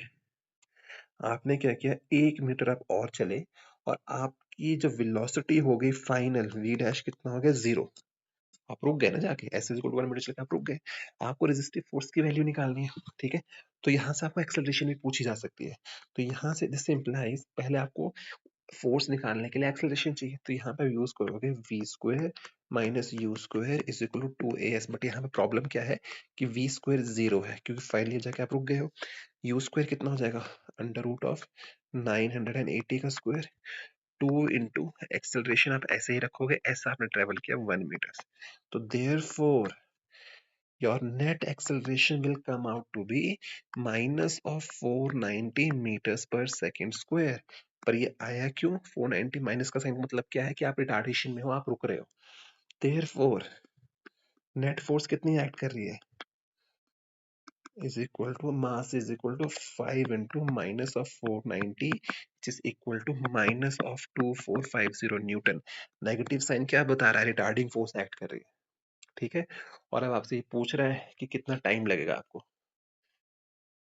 आपने क्या किया, 1 मीटर आप और चले, और आपकी जो वेलोसिटी हो गई फाइनल, वी डैश कितना हो गया, जीरो, आप रुक गए ना जाके, ऐसे इक्वल टू 1 मीटर चले आप रुक गए, आपको रेजिस्टिव फोर्स की वैल्यू निकालनी है, ठीक है। तो यहाँ से आपको एक्सेलरेशन भी पूछी जा सकती है, तो यहाँ से दिस इंप्लाइज पहले आपको फोर्स निकालने के लिए एक्सेलरेशन चाहिए, तो यहाँ पे यूज करोगे v square minus u square is equal to 2as, but यहाँ पे प्रॉब्लम क्या है कि वी स्क्वायर जीरो है, क्योंकि फाइनली जाके आप रुक गए हो। यू स्क्वायर कितना हो जाएगा, अंडर रूट ऑफ 980 का स्क्वायर, 2 इंटू एक्सेलरेशन आप ऐसे ही रखोगे, ऐसा आपने ट्रेवल किया 1 मीटर, तो therefore your net acceleration will come out to be minus of 490 meters per second square। पर ये आया क्यों, 490 माइनस का साइन मतलब क्या है कि आप रिटार्डेशन में हो, आप रुक रहे हो, therefore नेट फोर्स कितनी एक्ट कर रही है, is equal to mass is equal to 5 into minus of 490 which is equal to minus of 2450 newton. Negative sign क्या बता रहा है, रिटार्डिंग फोर्स एक्ट कर रही है, ठीक है। और अब आपसे ये पूछ रहा है कि कितना टाइम लगेगा आपको,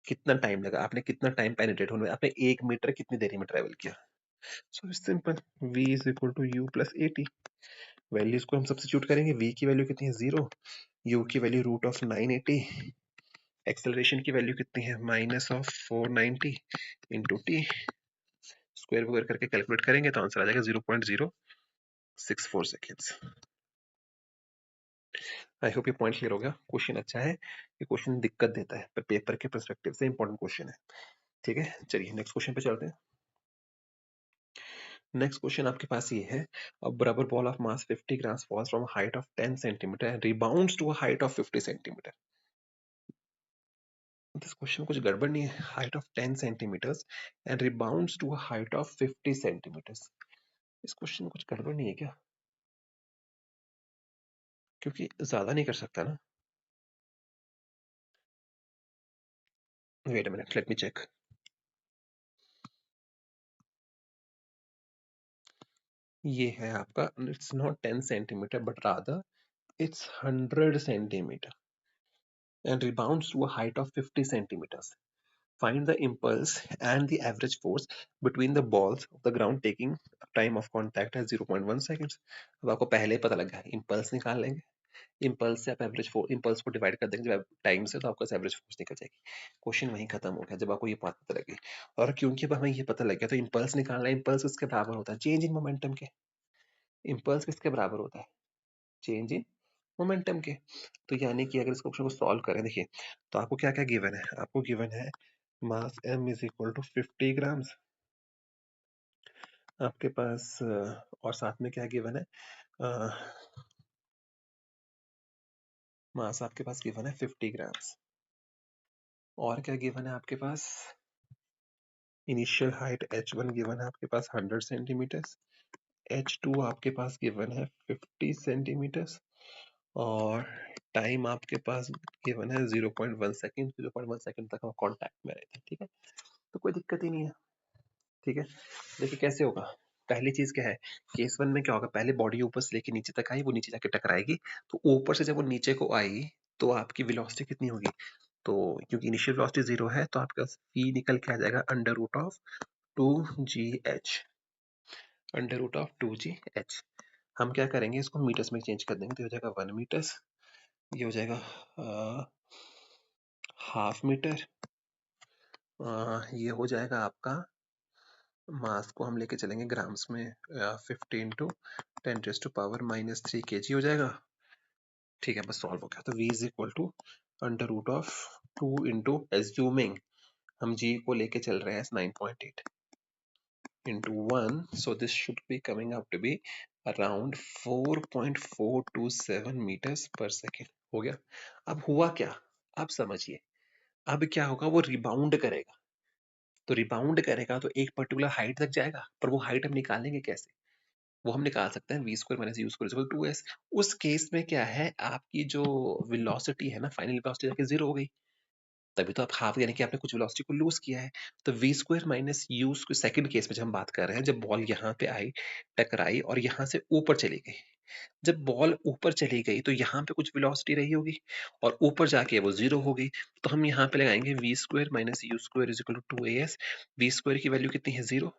कितना टाइम लगा, आपने कितना टाइम पेनिट्रेट होने में, आपने 1 मीटर कितनी देरी में ट्रेवल किया। So it's simple, v is equal to u plus 80, values को हम सब्स्टिट्यूट करेंगे, v की वैल्यू कितनी है, जीरो, u की वैल्यू रूट ऑफ 980, एक्सेलरेशन की वैल्यू कितनी है, minus of 490 into T, square वगैरह करके कैलकुलेट करेंगे तो आंसर आ जाएगा 0.064 सेकेंड्स। आई होप ये पॉइंट क्लियर हो गया। क्वेश्चन अच्छा है, ये क्वेश्चन दिक्कत देता है, पर पेपर के पर्सपेक्टिव से इंपॉर्टेंट क्वेश्चन है, ठीक है। चलिए नेक्स्ट क्वेश्चन पे चलते हैं। नेक्स्ट क्वेश्चन आपके पास ये है, a rubber ball of mass 50 grams falls from a height of 10 centimeter and rebounds to a height of 50 centimeter। This question कुछ गड़बड़ नहीं है, height of 10 centimeters and rebounds to a height of 50 centimeters, इस question में कुछ गड़बड़ नहीं है क्या, क्योंकि ज्यादा नहीं कर सकता ना, wait a minute let me check, ये है आपका, it's not 10 centimetre but rather it's 100 centimetre and rebounds to a height of 50 centimeters। Find the impulse and the average force between the balls of the ground taking time of contact as 0.1 seconds। अब आपको पहले ही पता लग गया, impulse निकाल लेंगे, impulse से आप एवरेज फोर्स, इम्पल्स को डिवाइड कर देंगे जब टाइम से, तो आपको एवरेज फोर्स निकल जाएगी, क्वेश्चन वहीं खत्म हो गया जब आपको ये बात पता लगी। और क्योंकि अब हमें ये पता लग गया तो इम्पल्स निकालना है, इम्पल्स किसके बराबर होता है, चेंज इन मोमेंटम के, इम्पल्स किसके बराबर होता है, चेंज इन मोमेंटम के। तो यानी कि अगर इस क्वेश्चन को सॉल्व करें, देखिए तो आपको क्या क्या गिवन है, आपको गिवन है mass m is equal to 50 grams आपके पास। और साथ में क्या गिवन है, मास आपके पास गिवन है 50 ग्राम्स। और क्या गिवन है आपके पास, इनिशियल हाइट h1 गिवन है आपके पास 100 सेंटीमीटर्स, h2 आपके पास गिवन है 50 सेंटीमीटर्स, और टाइम आपके पास गिवन है 0.1 सेकेंड। 0.1 सेकेंड तक हम कांटेक्ट में रहते हैं, ठीक है, तो कोई दिक्कत ही नहीं है। ठीक है, देखिए कैसे होगा। पहली चीज क्या है, केस वन में क्या होगा, पहले बॉडी ऊपर से लेके नीचे तक आई, वो नीचे जाके टकराएगी, तो ऊपर से जब वो नीचे को आई तो आपकी वेलोसिटी कितनी होगी, तो क्योंकि इनिशियल वेलोसिटी 0 है तो आपके पास v निकल के आ जाएगा under root of 2gh, under root of 2gh। हम क्या करेंगे, इसको मीटर्स में चेंज कर देंगे, तो हो जाएगा 1 मीटर्स, ये हो जाएगा हाफ मीटर, ये हो जाएगा आपका, मास को हम लेके चलेंगे ग्राम्स में, 15 टू 10⁻³ kg हो जाएगा। ठीक है, बस सॉल्व हो गया। तो v is equal to under root of 2 into, assuming हम g को लेके चल रहे हैं 9.8 into 1, so this should be coming out to be around 4.427 meters per second। हो गया। अब हुआ क्या, अब समझिए, अब क्या होगा, वो रिबाउंड करेगा, तो रिबाउंड करेगा तो एक पर्टिकुलर हाइट तक जाएगा, पर वो हाइट हम निकालेंगे कैसे, वो हम निकाल सकते हैं v square minus u square equal to s. उस केस में क्या है, आपकी जो वेलोसिटी है ना, फाइनल वेलोसिटी जाके 0 हो गई, तभी तो आप हाफ, यानी कि आपने कुछ वेलोसिटी को लूज किया है। तो v square minus u square, second case में जब हम बात कर रहे हैं, जब बॉल यहाँ पे आई, टकराई और यहाँ से ऊपर चली गई, जब बॉल ऊपर चली गई तो यहाँ पे कुछ वेलोसिटी रही होगी और ऊपर जाके वो 0 हो गई, तो हम यहाँ पे लगाएंगे v square minus u square is equal to 2as। V square की वैल्यू कितनी है, 0,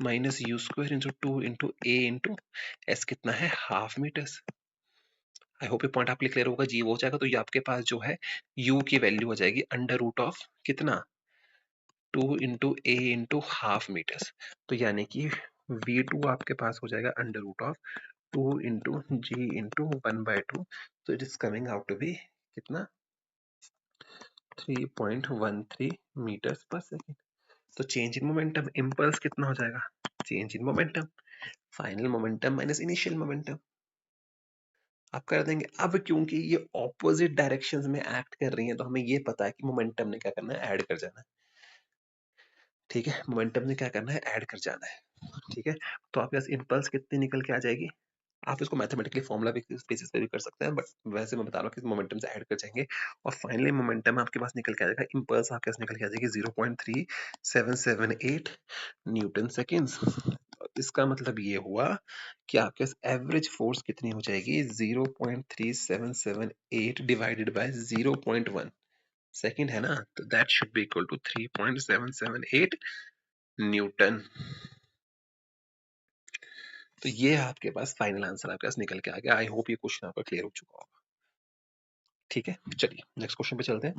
minus u square into 2 into a into s कितना है, हाफ मीटर्स। आई होप ये पॉइंट आपके क्लियर होगा, जी हो जाएगा, तो ये आपके पास जो है u की वैल्यू हो जाएगी अंडर रूट ऑफ कितना, 2 into a into half metres, तो यानी कि v2 आपके पास हो जाएगा under root of 2 into g into 1/2, तो it is coming out to be कितना, 3.13 मीटर्स पर सेकेंड। तो चेंज इन मोमेंटम, इम्पल्स कितना हो जाएगा, change in momentum, final momentum minus initial momentum, आप कर देंगे। अब क्योंकि ये ऑपोजिट डायरेक्शंस में एक्ट कर रही हैं, तो हमें ये पता है कि मोमेंटम ने क्या करना है, ऐड कर जाना है। ठीक है, मोमेंटम ने क्या करना है, ऐड कर जाना है। ठीक है, तो आपके पास इम्पल्स कितनी निकल के आ जाएगी, आप इसको मैथमेटिकली फॉर्मूला बेसिस पे भी कर सकते हैं, बट वैसे मैं बता रहा हूँ कि मोमेंटम से ऐड कर जाएंगे और फाइनली मोमेंटम आपके पास निकल के आ जाएगा, इम्पल्स आपके पास निकल के आ जाएगी 0.3778 न्यूटन सेकेंड्स। इसका मतलब ये हुआ कि आपके पास एवरेज फोर्स कितनी हो जाएगी, 0.3778 डिवाइडेड बाय 0.1 सेकेंड है ना, तो that should be equal to 3.778 newton. तो ये आपके पास फाइनल आंसर आपके पास निकल के आ गया। आई होप ये क्वेश्चन आपका क्लियर हो चुका होगा। ठीक है, चलिए नेक्स्ट क्वेश्चन पे चलते हैं।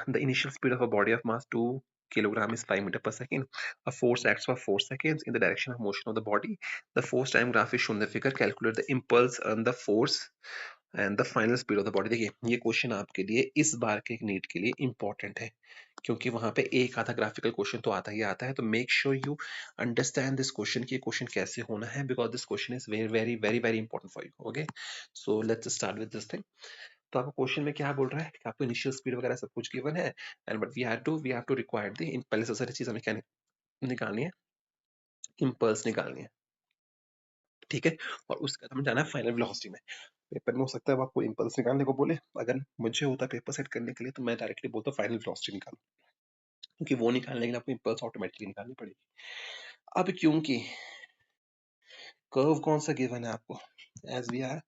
The initial speed of a body of mass 2 kilogram is 5 meter per second. A force acts for 4 seconds in the direction of motion of the body. The force time graph is shown in the figure. Calculate the impulse and the force and the final speed of the body. देखिए ये question आपके लिए इस बार के NEET के लिए important है, क्योंकि वहां पे एक आधा ग्राफिकल क्वेश्चन तो आता ही आता है, तो make sure you understand this question कि क्वेश्चन कैसे होना है, because this question is very very very very important for you. Okay, so let's start with this thing. तो आपको क्वेश्चन में क्या बोल रहा है कि आपको इनिशियल स्पीड वगैरह सब कुछ गिवन है, and but we have to require the, इन पहले सबसे सारी चीज हमें क्या निकालनी है, इम्पल्स निकालनी है। ठीक है, और उसके बाद हमें जाना है फाइनल वेलोसिटी में। पेपर में हो सकता है वो आपको इम्पल्स निकालने को बोले, अगर मुझे होता पेपर सेट करने के लिए तो मैं डायरेक्टली बोलता फाइनल वेलोसिटी निकालो, क्योंकि वो निकालने के लिए आपको इम्पल्स ऑटोमेटिकली निकालनी पड़ेगी। अब क्योंकि कर्व कौन सा गिवन है आपको, एज वी आर,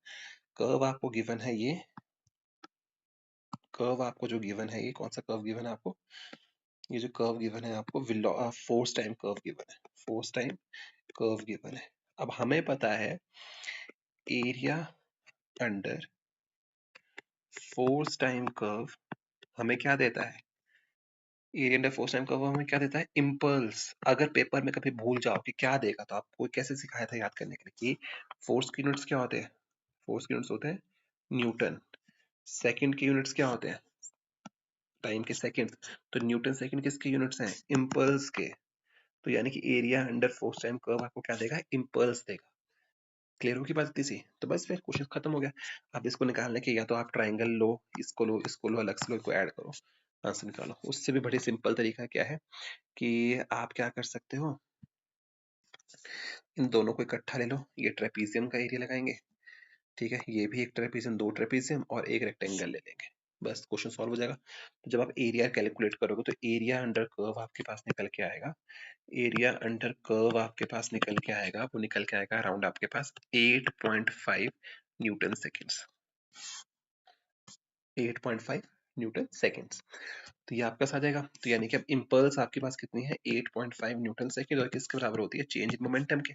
कर्व आपको गिवन है ये, कर्व आपको जो गिवन है ये कौन सा कर्व गिवन है आपको, ये जो कर्व गिवन है आपको फोर्स टाइम कर्व गिवन है, फोर्स टाइम कर्व गिवन है। अब हमें पता है area under force time curve हमें क्या देता है, area under force time curve हमें क्या देता है, इम्पल्स। अगर पेपर में कभी भूल जाओ कि क्या देगा, तो आपको कैसे सिखाया था याद करने के लिए कि फोर्स की यूनिट्स क्या होते हैं, फोर्स के यूनिट्स होते हैं न्यूटन, सेकंड के यूनिट्स क्या होते हैं, टाइम के सेकंड, तो न्यूटन सेकंड किसके यूनिट्स हैं? इम्पल्स के। तो यानी कि area under force time curve आपको क्या देगा? इम्पल्स देगा। क्लियर होगी बात इतनी सी? तो बस फिर क्वेश्चन खत्म हो गया। अब इसको निकालने के या तो आप ट्राइंगल लो, इसको लो, अलग से लो, इसको ऐड करो, आंसर निकालो। उससे भी बड़ी सिंपल तरीका क्या है कि आप क्या कर सकते हो, इन दोनों को इकट्ठा ले लो, ये ट्रेपीजियम का एरिया लगाएंगे, ठीक है, ये भी एक ट्रेपीजियम, दो ट्रेपीजियम और एक रेक्टेंगल ले लेंगे, बस क्वेश्चन सॉल्व हो जाएगा। तो जब आप एरिया कैलकुलेट करोगे तो एरिया अंडर कर्व आपके पास निकल के आएगा, एरिया अंडर कर्व आपके पास निकल के आएगा, वो निकल के आएगा अराउंड आपके पास 8.5 न्यूटन सेकेंड्स, 8.5 न्यूटन सेकेंड्स। तो ये आपका आ जाएगा। तो यानी कि अब इम्पल्स आपके पास कितनी है? 8.5 न्यूटन सेकेंड, और किसके बराबर होती है? चेंज इन मोमेंटम के,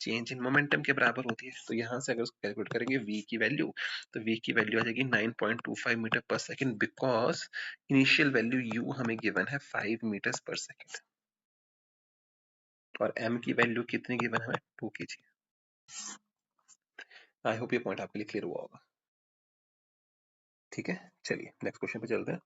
चेंज इन मोमेंटम के बराबर होती है। तो यहाँ से अगर उसको कैलकुलेट करेंगे v की वैल्यू, तो v की वैल्यू आ जाएगी 9.25 metre per second, because initial value u हमें गिवन है 5 मीटर्स पर सेकंड, और m की वैल्यू कितनी गिवन है? 2 kg। आई होप ये पॉइंट आपके लिए क्लियर हुआ होगा। ठीक है, चलिए नेक्स्ट क्वेश्चन पे चलते हैं।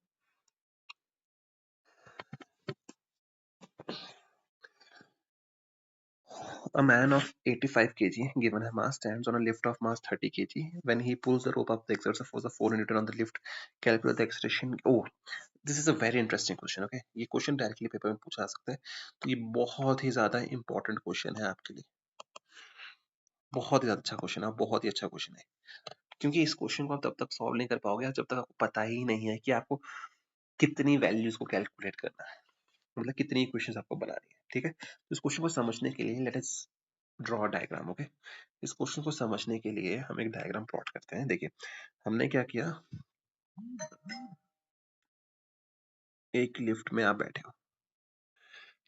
A man of 85 kg given a mass stands on a lift of mass 30 kg. When he pulls the rope up, the exerts a force of 4 Newton on the lift. Calculate the acceleration. Oh, this is a very interesting question. Okay, ये question directly paper में पूछा जा सकता है, तो ये बहुत ही ज्यादा इंपॉर्टेंट क्वेश्चन है आपके लिए, बहुत ही ज्यादा अच्छा क्वेश्चन है, बहुत ही अच्छा क्वेश्चन है। क्योंकि इस क्वेश्चन को आप तब तक सॉल्व नहीं कर पाओगे जब तक आपको पता ही नहीं है कि आपको कितनी वैल्यूज को कैलकुलेट करना है, मतलब कितनी इक्वेशंस आपको बनानी है। ठीक है, तो इस क्वेश्चन को समझने के लिए let us draw diagram. Okay, इस क्वेश्चन को समझने के लिए हम एक डायग्राम प्लॉट करते हैं। देखिए हमने क्या किया, एक लिफ्ट में आप बैठे हो,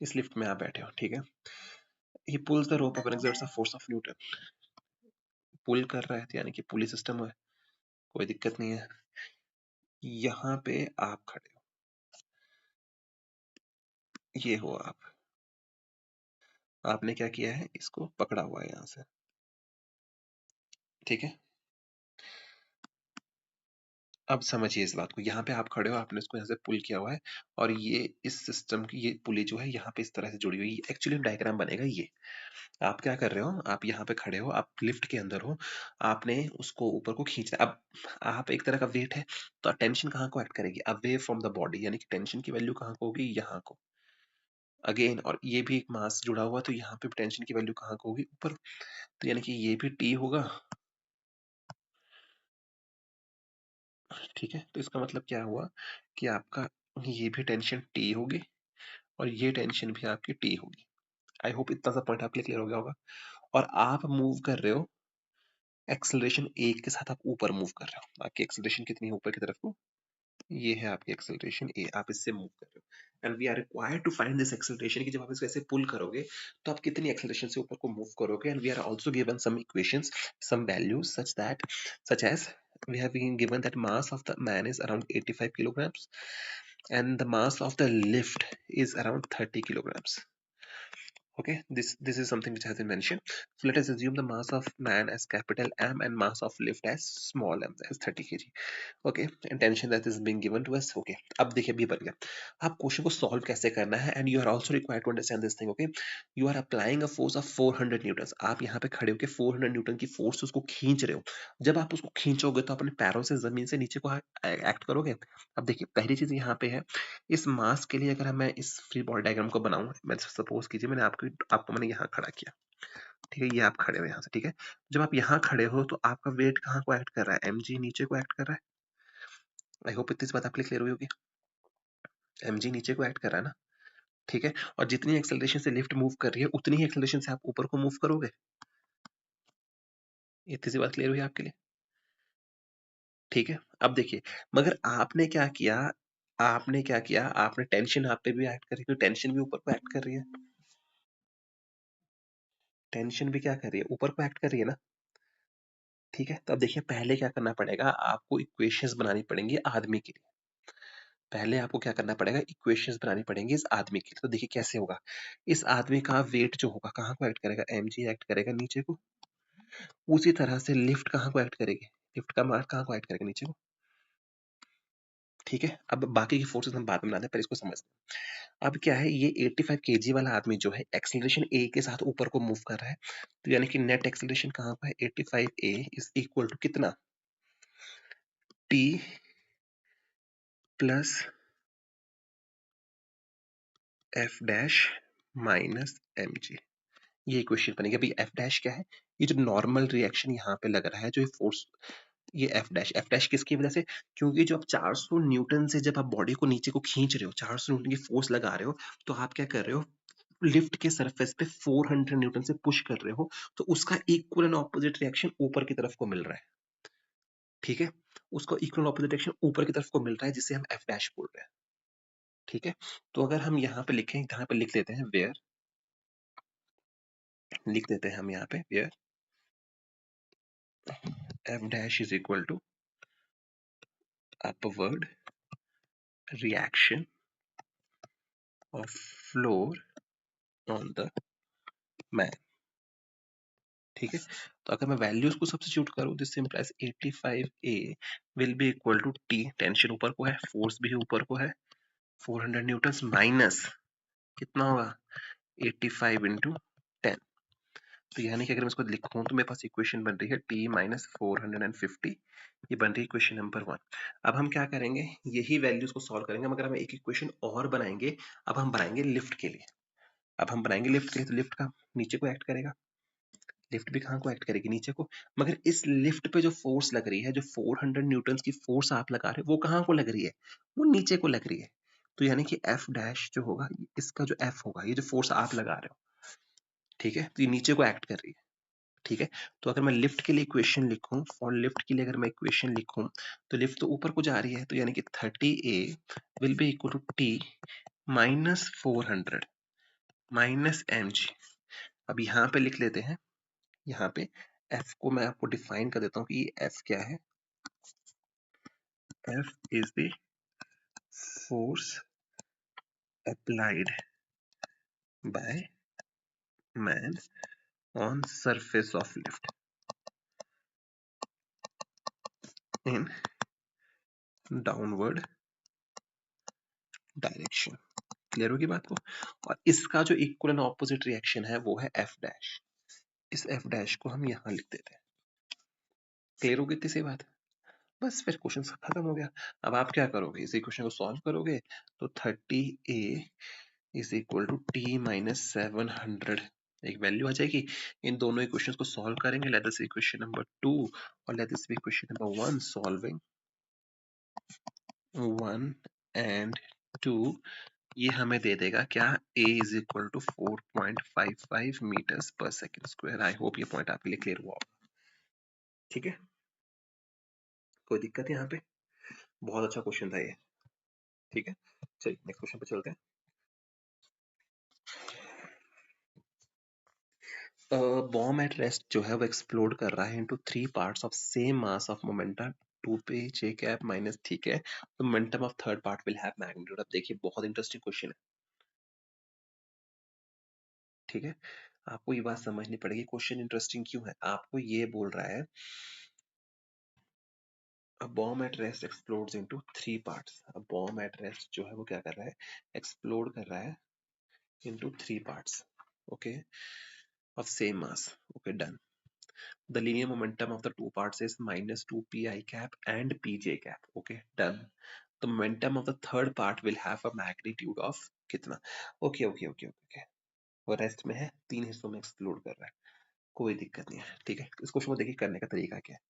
इस लिफ्ट में आप बैठे हो, ठीक है, he pulls the rope up and exerts a force of Newton, पुल कर रहा है, तो यानी कि पुली सिस्टम है, कोई दिक्कत नहीं है। यहाँ पे आप खड़े हो, ये हो आप, आपने क्या किया है, इसको पकड़ा हुआ है यहाँ से, ठीक है। अब समझिए इस बात को, यहाँ पे आप खड़े हो, आपने इसको यहाँ से पुल किया हुआ है, और ये इस सिस्टम की ये पुली जो है यहाँ पे इस तरह से जुड़ी हुई है। एक्चुअली डायग्राम बनेगा ये, आप क्या कर रहे हो, आप यहाँ पे खड़े हो, आप लिफ्ट के अंदर हो, आपने उसको ऊपर को खींचना। अब आप एक तरह का वेट है, तो टेंशन कहाँ को एक्ट करेगी? अवे फ्रॉम द बॉडी, यानी कि टेंशन की वैल्यू कहाँ को होगी? यहाँ को अगेन, और ये भी एक मास जुड़ा हुआ, तो यहाँ पे टेंशन की वैल्यू कहाँ को होगी? ऊपर, तो यानी कि ये भी टी होगा, ठीक है। तो इसका मतलब क्या हुआ कि आपका ये भी टेंशन टी होगी और ये टेंशन भी आपकी टी होगी। आई होप इतना सा पॉइंट आपके लिए क्लियर हो गया होगा। और आप मूव कर रहे हो एक्सेलरेशन ए के साथ, आप ऊपर मूव कर रहे हो, आपकी एक्सेलरेशन कितनी है ऊपर की तरफ को? ये है आपकी एक्सेलरेशन ए, आप इससे मूव कर रहे हो, and we are required to find this acceleration, कि जब आप इसको ऐसे पुल करोगे तो आप कितनी एक्सेलरेशन से ऊपर को मूव करोगे। And we are also given some equations, some values such as we have been given that mass of the man is around 85 kilograms and the mass of the lift is around 30 kilograms. Okay, this is something which has been mentioned. So let us assume the mass of man as capital M and mass of lift as small m, as 30 kg. Okay, tension that is being given to us. Okay, अब देखिए अभी बन गया। आप question को solve कैसे करना है, and you are also required to understand this thing. Okay, you are applying a force of 400 newton, आप यहाँ पे खड़े होकर 400 न्यूटन की फोर्स उसको खींच रहे हो। जब आप उसको खींचोगे तो अपने पैरों से जमीन से नीचे को एक्ट करोगे। अब देखिए पहली चीज यहाँ पे है, इस मास के लिए अगर मैं इस फ्री बॉडी डायग्राम को बनाऊं, मैं सपोज कीजिए मैंने आपको मैंने यहाँ खड़ा किया, ठीक है, ये आप खड़े हो यहाँ से, ठीक है। जब आप यहाँ खड़े हो तो आपका वेट कहाँ को एक्ट कर रहा है? mg नीचे को एक्ट कर रहा है। आई होप इतनी बात आपके लिए क्लियर हुई होगी। mg नीचे को एक्ट कर रहा है ना, ठीक है। और जितनी एक्सेलरेशन से लिफ्ट मूव कर रही है उतनी ही एक्सेलरेशन से आप ऊपर को मूव करोगे। इतनी सी बात क्लियर हुई आपके लिए, ठीक है। अब देखिए, मगर आपने क्या किया, आपने टेंशन आप पे भी एक्ट कर रही है, टेंशन भी ऊपर को एक्ट कर रही है, टेंशन भी क्या कर रही है? ऊपर को एक्ट कर रही है ना, ठीक है। तो अब देखिए पहले क्या करना पड़ेगा, आपको इक्वेशंस बनानी पड़ेंगी आदमी के लिए। पहले आपको क्या करना पड़ेगा, इक्वेशंस बनानी पड़ेंगी इस आदमी की। तो देखिए कैसे होगा, इस आदमी का वेट जो होगा कहाँ को एक्ट करेगा? mg एक्ट करेगा नीचे को। उसी तरह से लिफ्ट कहाँ को एक्ट करेगी? लिफ्ट का मास कहाँ को एक्ट करेगा? नीचे को। ठीक है, अब बाकी की फोर्सेस हम बाद में बनाते हैं, पर इसको समझते हैं। अब क्या है, ये 85 केजी वाला आदमी जो है एक्सेलरेशन ए के साथ ऊपर को मूव कर रहा है, तो यानी कि नेट एक्सेलरेशन कहाँ पर है, 85 ए इज इक्वल टू कितना, t plus f dash minus m g. ये इक्वेशन बनेगी। अभी एफ डैश क्या है, ये जो नॉर्मल रिएक्शन यहाँ पे लग रहा है, जो ये फोर्स, ये एफ डैश किसकी वजह से, क्योंकि जो आप 400 न्यूटन से जब आप बॉडी को नीचे को खींच रहे हो, 400 न्यूटन की फोर्स लगा रहे हो, तो आप क्या कर रहे हो, लिफ्ट के सरफेस पे 400 न्यूटन से पुश कर रहे हो, तो उसका इक्वल एंड ऑपोजिट रिएक्शन ऊपर की तरफ को मिल रहा है। ठीक है, उसका इक्वल ऑपोजिट रिएक्शन ऊपर की तरफ को मिल रहा है, जिसे हम एफ डैश बोल रहे हैं। ठीक है, तो अगर हम यहाँ पे लिखें, यहाँ पे लिख लेते हैं वेयर, लिख देते हैं हम यहाँ पे where f dash is equal to upward reaction of floor on the man। ठीक है, तो अगर मैं वैल्यूज को सब्स्टिट्यूट करूं, this implies 85a will be equal to t, tension ऊपर को है, फोर्स भी ऊपर को है, 400 न्यूटन माइनस कितना होगा, 85 इंटू 10। तो यानी कि अगर मैं इसको लिखूं तो मेरे पास इक्वेशन बन रही है t माइनस 450, ये बन रही है इक्वेशन नंबर 1। अब हम क्या करेंगे, यही वैल्यूज को सॉल्व करेंगे, मगर हम एक इक्वेशन और बनाएंगे। अब हम बनाएंगे लिफ्ट के लिए, अब हम बनाएंगे लिफ्ट के लिए, तो लिफ्ट का नीचे को एक्ट करेगा, लिफ्ट भी कहाँ को एक्ट करेगी, नीचे को। मगर इस लिफ्ट पे जो फोर्स लग रही है, जो 400 न्यूटन की फोर्स आप लगा रहे हो, वो कहाँ को लग रही है, वो नीचे को लग रही है। तो यानी कि एफ डैश जो होगा, इसका जो एफ होगा, ये जो फोर्स आप लगा रहे हो, ठीक है, तो ये नीचे को एक्ट कर रही है। ठीक है, तो अगर मैं लिफ्ट के लिए इक्वेशन लिखूं, फॉर लिफ्ट के लिए अगर मैं इक्वेशन लिखूं, तो लिफ्ट तो ऊपर को जा रही है, तो यानी कि 30a will be equal to t minus 400 minus m g. अब यहाँ पे लिख लेते हैं, यहाँ पे F को मैं आपको डिफाइन कर देता हूँ कि ये F क्या है, F is the force applied by man on surface of lift in downward direction. Clear होगी बात को। और इसका जो इक्वल एंड ऑपोजिट रिएक्शन है वो है F डैश, इस F डैश को हम यहाँ लिख देते हैं। क्लियर होगी इतनी सी बात, बस फिर क्वेश्चन खत्म हो गया। अब आप क्या करोगे, इस इक्वेशन को सॉल्व करोगे, तो 30a is equal to t minus 700, एक वैल्यू आ जाएगी। इन दोनों इक्वेशंस को सॉल्व करेंगे, लेट अस इक्वेशन नंबर 2 और let us equation number 1 solving 1 and 2, ये हमें दे देगा क्या, a is equal to 4.55 metres per second square. I hope ये पॉइंट आपके लिए क्लियर हुआ होगा। ठीक है, कोई दिक्कत है यहाँ पे, बहुत अच्छा क्वेश्चन था ये। ठीक है, चलिए नेक्स्ट क्वेश्चन पे चलते हैं। बॉम्ब एट रेस्ट जो है वो एक्सप्लोड कर रहा है into 3 parts of same mass of momentum 2p j cap minus, ठीक है, तो momentum of third part will have magnitude. अब देखिए बहुत इंटरेस्टिंग क्वेश्चन है। ठीक है, आपको ये बात समझनी पड़ेगी क्वेश्चन इंटरेस्टिंग क्यों है। आपको ये बोल रहा है a bomb at rest explodes into 3 parts. अब बॉम्ब एट रेस्ट जो है वो क्या कर रहा है, एक्सप्लोड कर रहा है into 3 parts, okay, of same mass, okay done. The linear momentum of the two parts is minus 2pi cap and pj cap. Okay, done. The momentum of the third part will have a magnitude of कितना, okay okay okay okay, वो rest में है, 3 हिस्सों में explode कर रहा है, कोई दिक्कत नहीं है। ठीक है, इस क्वेश्चन को देखिए करने का तरीका क्या है।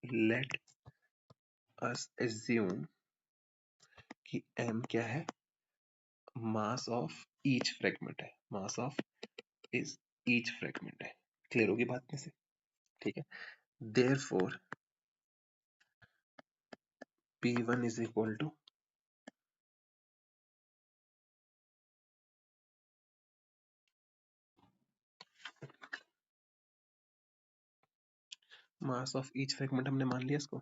लेट अस एज्यूम कि m क्या है, मास ऑफ ईच फ्रेगमेंट है, mass of is each fragment है। क्लियर होगी बात में से, ठीक है। Therefore p1 is equal to mass of each fragment, हमने मान लिया इसको।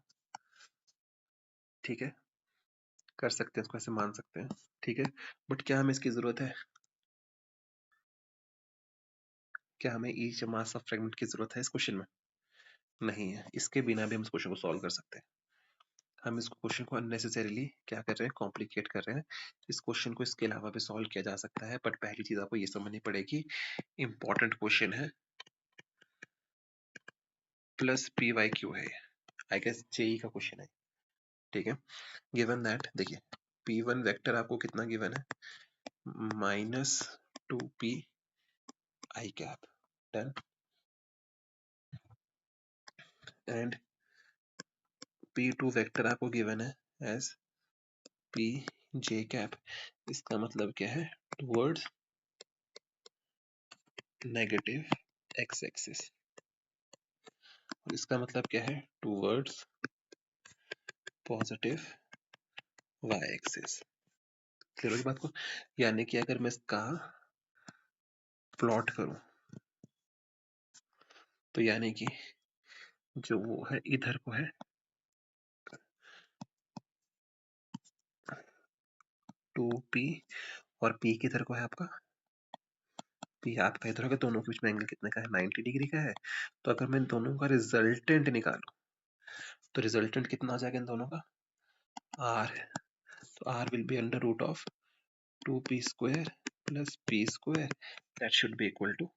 ठीक है, कर सकते हैं इसको, ऐसे मान सकते हैं। ठीक है, बट क्या हमें इसकी जरूरत है, क्या हमें ईच मास ऑफ फ्रेगमेंट की जरूरत है इस क्वेश्चन में, नहीं है। इसके बिना भी हम इस क्वेश्चन को सॉल्व कर सकते हैं। हम इस क्वेश्चन को अननेसेसरीली क्या कर रहे हैं, कॉम्प्लिकेट कर रहे हैं। इस क्वेश्चन को इसके अलावा भी सॉल्व किया जा सकता है, बट पहली चीज आपको ये समझनी पड़ेगी, इंपॉर्टेंट क्वेश्चन है, प्लस पी वाई क्यू है, आई गेस जेई का क्वेश्चन है, ठीक है। गिवन दैट, देखिए P1 वेक्टर आपको कितना गिवन है, -2p I cap, done. And P2 vector आपको गिवन है एज p j कैप, इसका मतलब क्या है, टुवर्ड्स नेगेटिव x एक्सिस, और इसका मतलब क्या है, towards positive y axis. Clear होगी बात को? यानी कि अगर मैं इसका प्लॉट करूं तो यानी कि जो वो है इधर को है 2p, और p किधर को है आपका, p आपका इधर होगा, दोनों के बीच में एंगल कितने का है, 90 डिग्री का है। तो अगर मैं इन दोनों का रिजल्टेंट निकालूं तो रिजल्टेंट कितना आ जाएगा इन दोनों का, r, तो r will be under root of 2p square plus p square, that should be equal to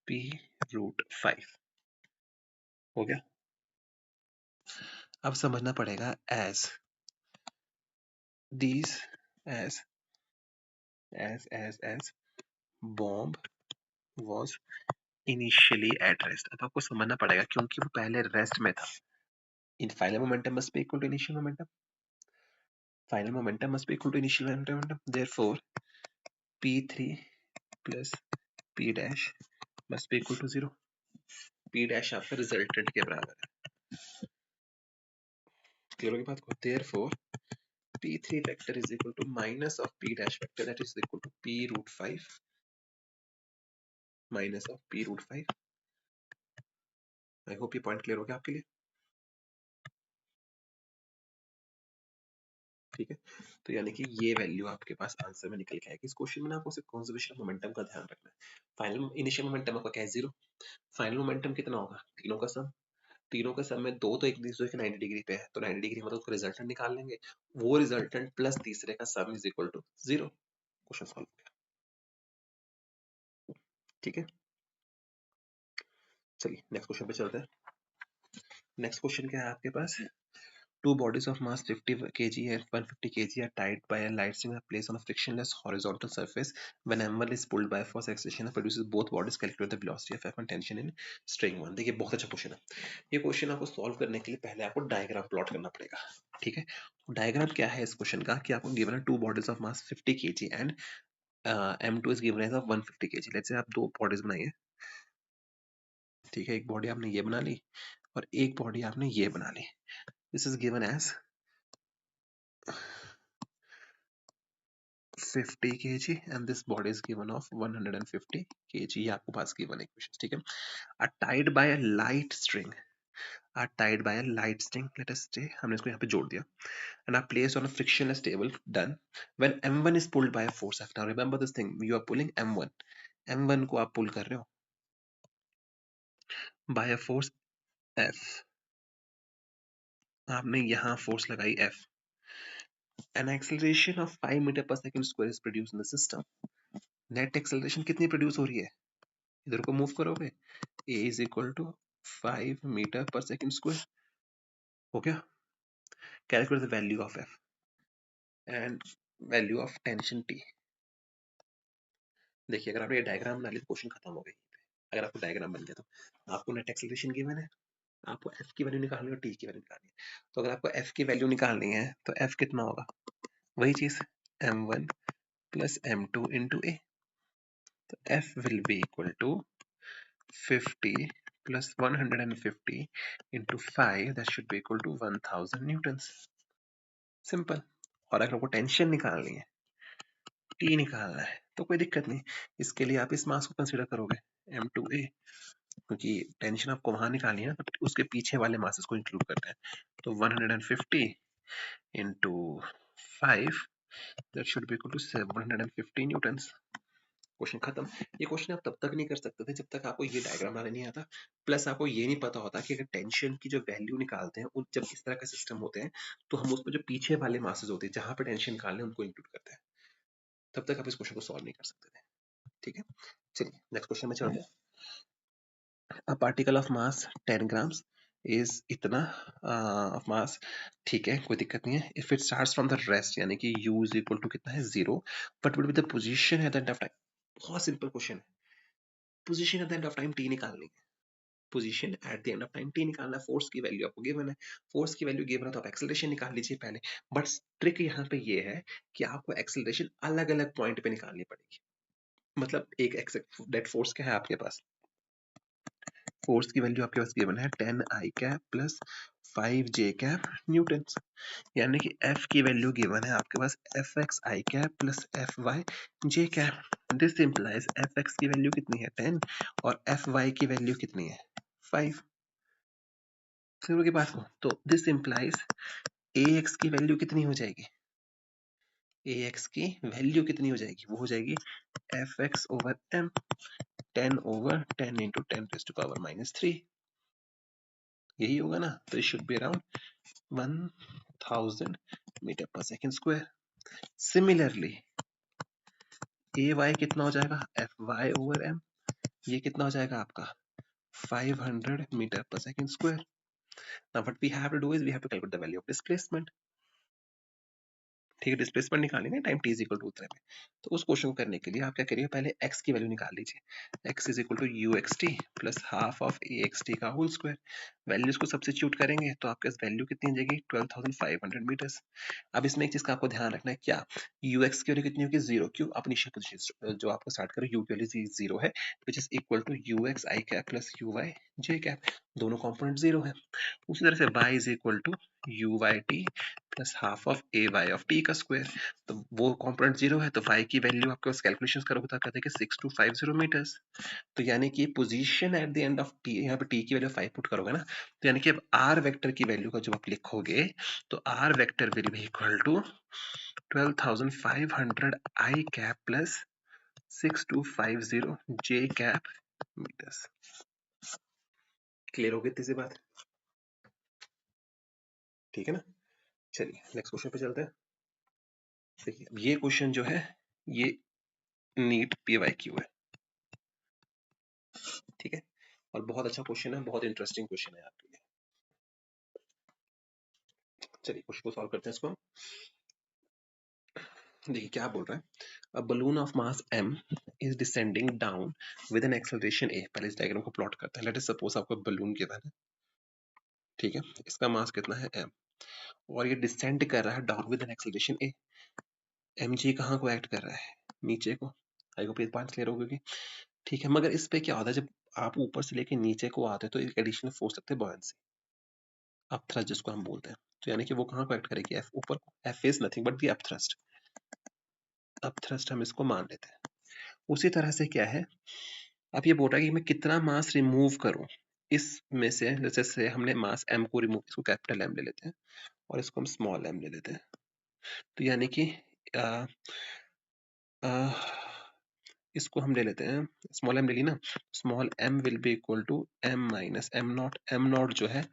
p root 5। हो गया? अब समझना पड़ेगा as these as bomb was initially at rest। अब आपको समझना पड़ेगा क्योंकि वो पहले रेस्ट में था। In final momentum must be equal to initial momentum, final momentum must be equal to initial momentum, therefore p3 plus p dash must be equal to 0। p dash आपका रिजल्टेंट के बराबर है। क्लियर होगी बात को? Therefore p3 vector is equal to minus of p dash vector, that is equal to p root 5 minus of p root 5। I hope ये point clear हो गया आपके लिए, ठीक है। तो यानी कि ये वैल्यू आपके पास आंसर में निकल के आएगी। इस क्वेश्चन में ना आपको सिर्फ कंजर्वेशन ऑफ मोमेंटम का ध्यान रखना है। फाइनल इनिशियल मोमेंटम आपका क्या है, 0। फाइनल मोमेंटम कितना होगा, तीनों का सम, तीनों के सम में दो तो एक दूसरे के 90 डिग्री पे है, तो 90 डिग्री मतलब उसका रिजल्टेंट निकाल लेंगे, वो रिजल्टेंट प्लस तीसरे का sum is equal to 0। Question solve हो गया, ठीक है। चलिए नेक्स्ट क्वेश्चन पे चलते हैं। नेक्स्ट क्वेश्चन क्या है आपके पास, two bodies of mass 50 kg and 150 kg are tied by a light string and placed on a frictionless horizontal surface. When m1 is pulled by a force acceleration that produces both bodies, calculate the velocity of f and tension in string 1। देखिए बहुत अच्छा question है। ये question आपको solve करने के लिए पहले आपको डायग्राम प्लॉट करना पड़ेगा, ठीक है। डायग्राम क्या है इस क्वेश्चन का कि आपको गिवन है two bodies of mass 50 kg and m2 is given as 150 kg। Let's say आप दो बॉडीज बनाइए, ठीक है। एक बॉडी आपने ये बना ली और एक बॉडी आपने ये बना ली। This is given as 50 kg and this body is given of 150 kg। ये आपको पास गिवन इक्वेशंस, ठीक है। are tied by a light string, are tied by a light string, let us say हमने इसको यहाँ पे जोड़ दिया, and are placed on a frictionless table, done। when m1 is pulled by a force f, now remember this thing, you are pulling m1, m1 को आप पुल कर रहे हो by a force f, आपने यहाँ फोर्स लगाई f, an acceleration of 5 metre per second square is produced in the system। Net acceleration कितनी produce हो रही है, इधर को मूव करोगे, a is equal to 5 metre per second square. हो गया? Calculate the value of f and value of tension t। देखिए अगर आपने ये डायग्राम बना ली तो क्वेश्चन खत्म हो गई। अगर आपको डायग्राम बन गया तो आपको नेट एक्सेलरेशन गिवन है, आपको f की वैल्यू निकालनी है और t की वैल्यू निकालनी है। तो अगर आपको f की वैल्यू निकालनी है तो f कितना होगा, वही चीज m1 plus m2 into a। तो f will be equal to 50 plus 150 into 5, that should be equal to 1000 newtons। Simple. और अगर आपको टेंशन निकालनी है, टी निकालना है, तो कोई दिक्कत नहीं, इसके लिए आप इस मास को कंसीडर करोगे m2a, क्योंकि टेंशन आपको वहां निकालनी है तो उसके पीछे वाले मासेस को इंक्लूड करना है। तो 150 into 5, that should be equal to 750 newtons। Question खत्म। ये क्वेश्चन आप तब तक नहीं कर सकते थे जब तक आपको ये डायग्राम बनाना नहीं आता, प्लस आपको ये नहीं पता होता कि अगर टेंशन की जो वैल्यू निकालते हैं जब इस तरह का सिस्टम होते हैं तो हम उसमें जो पीछे वाले मासेस होते हैं जहां पे टेंशन निकालने उनको इंक्लूड करते हैं। तब तक आप इस क्वेश्चन को सॉल्व नहीं कर सकते थे। ठीक है, चलिए नेक्स्ट क्वेश्चन में चलते हैं। A particle of mass 10 grams is इतना ऑफ मास, ठीक है कोई दिक्कत नहीं है। If it starts from the rest यानी कि u इज इक्वल टू कितना है 0, but would be the position at the end of time. बहुत सिंपल क्वेश्चन है, position at the end of time t निकालनी है। Position at the end of time t निकालना है, फोर्स की value आपको गिवन है, फोर्स की वैल्यू गिवन है तो आप एक्सेलरेशन निकाल लीजिए पहले। बट ट्रिक यहाँ पे ये है कि आपको एक्सेलरेशन अलग अलग पॉइंट पे निकालनी पड़ेगी। मतलब एक डेट फोर्स क्या है आपके पास, फोर्स की वैल्यू आपके पास गिवन है 10 I cap plus 5 J cap newton, यानी कि F की वैल्यू गिवन है आपके पास F X I cap plus F Y J cap. This implies F X की वैल्यू कितनी है 10 और एफ वाई की वैल्यू कितनी है 5। समझ की बात को, तो दिस इंप्लाइज ए एक्स की वैल्यू कितनी हो जाएगी, ए एक्स की वैल्यू कितनी हो जाएगी, वो हो जाएगी f x over m 10 over 10 into 10 raise to power -3। यही होगा ना, तो it should be around 1000 metre per second square. Similarly a y कितना हो जाएगा एफ वाई ओवर एम, ये कितना हो जाएगा आपका 500 metre per second square. Now what we have to do is we have to calculate the value of displacement. ठीक है, डिस्प्लेसमेंट निकालेंगे time t is equal to उतने में। तो उस क्वेश्चन को करने के लिए आप क्या करिए, पहले x की वैल्यू निकाल लीजिए। x is equal to u x t plus half of a x t का होल स्क्वायर। वैल्यूज को सब्स्टिट्यूट करेंगे तो आपके पास वैल्यू कितनी आ जाएगी 12,500 मीटर्स। अब इसमें एक चीज का आपको ध्यान रखना है, क्या यू एक्स की वैल्यू कितनी होगी 0, क्यों आप इनिशियल पोजीशन जो आपको स्टार्ट करो u की वैल्यू 0 है, which is equal to u x I cap plus u y J cap, दोनों कॉम्पोनेंट 0 है। उसी तरह से y is equal to u y t plus half of a y of t का square, तो वो कंपोनेंट 0 है तो y की वैल्यू आपके पास कैलकुलेशंस करोगे तो आप कहते हैं कि 6250 मीटर्स। तो यानी कि position at the end of t, यहाँ पे t की वैल्यू 5 पुट करोगे ना, तो यानी कि अब r वेक्टर की वैल्यू का जब आप लिखोगे तो r vector will be equal to 12,500 i cap plus 6250 j cap metres. Clear हो गई इतनी सी बात, ठीक है ना। चलिए नेक्स्ट क्वेश्चन पे चलते हैं। देखिए ये क्वेश्चन जो है ये नीट पीवाईक्यू है, ठीक है, और बहुत अच्छा क्वेश्चन है, बहुत इंटरेस्टिंग क्वेश्चन है आपके लिए। चलिए क्वेश्चन को सॉल्व करते हैं इसको। देखिए क्या बोल रहा है, a balloon of mass m is descending down with an acceleration a। पहले इस डायग्राम को प्लॉट करते हैं। लेट अस सपोज आपको बलून गिवन है, ठीक है, इसका मास कितना है m और ये डिसेंड कर रहा है down with an acceleration a। mg कहाँ को एक्ट कर रहा है, नीचे को। आई होप ये बात क्लियर हो गई, ठीक है। मगर इस पे क्या होता है, जब आप ऊपर से लेके नीचे को आते हैं तो एक एडिशनल फोर्स लगता है बॉयंसी, अपथ्रस्ट जिसको हम बोलते हैं। तो यानी कि वो कहाँ को एक्ट करेगी, एफ ऊपर को। F is nothing but the upthrust, upthrust हम इसको मान लेते हैं। उसी तरह से क्या है, अब ये बोल रहा है कि मैं कितना मास रिमूव करूं इसमें से। जैसे से हमने मास m को रिमूव, इसको कैपिटल M ले लेते हैं और इसको हम स्मॉल m ले लेते हैं। तो यानी कि आ, आ, इसको हम ले लेते हैं, स्मॉल m ले ली ना, small m will be equal to m minus m naught. m naught जो है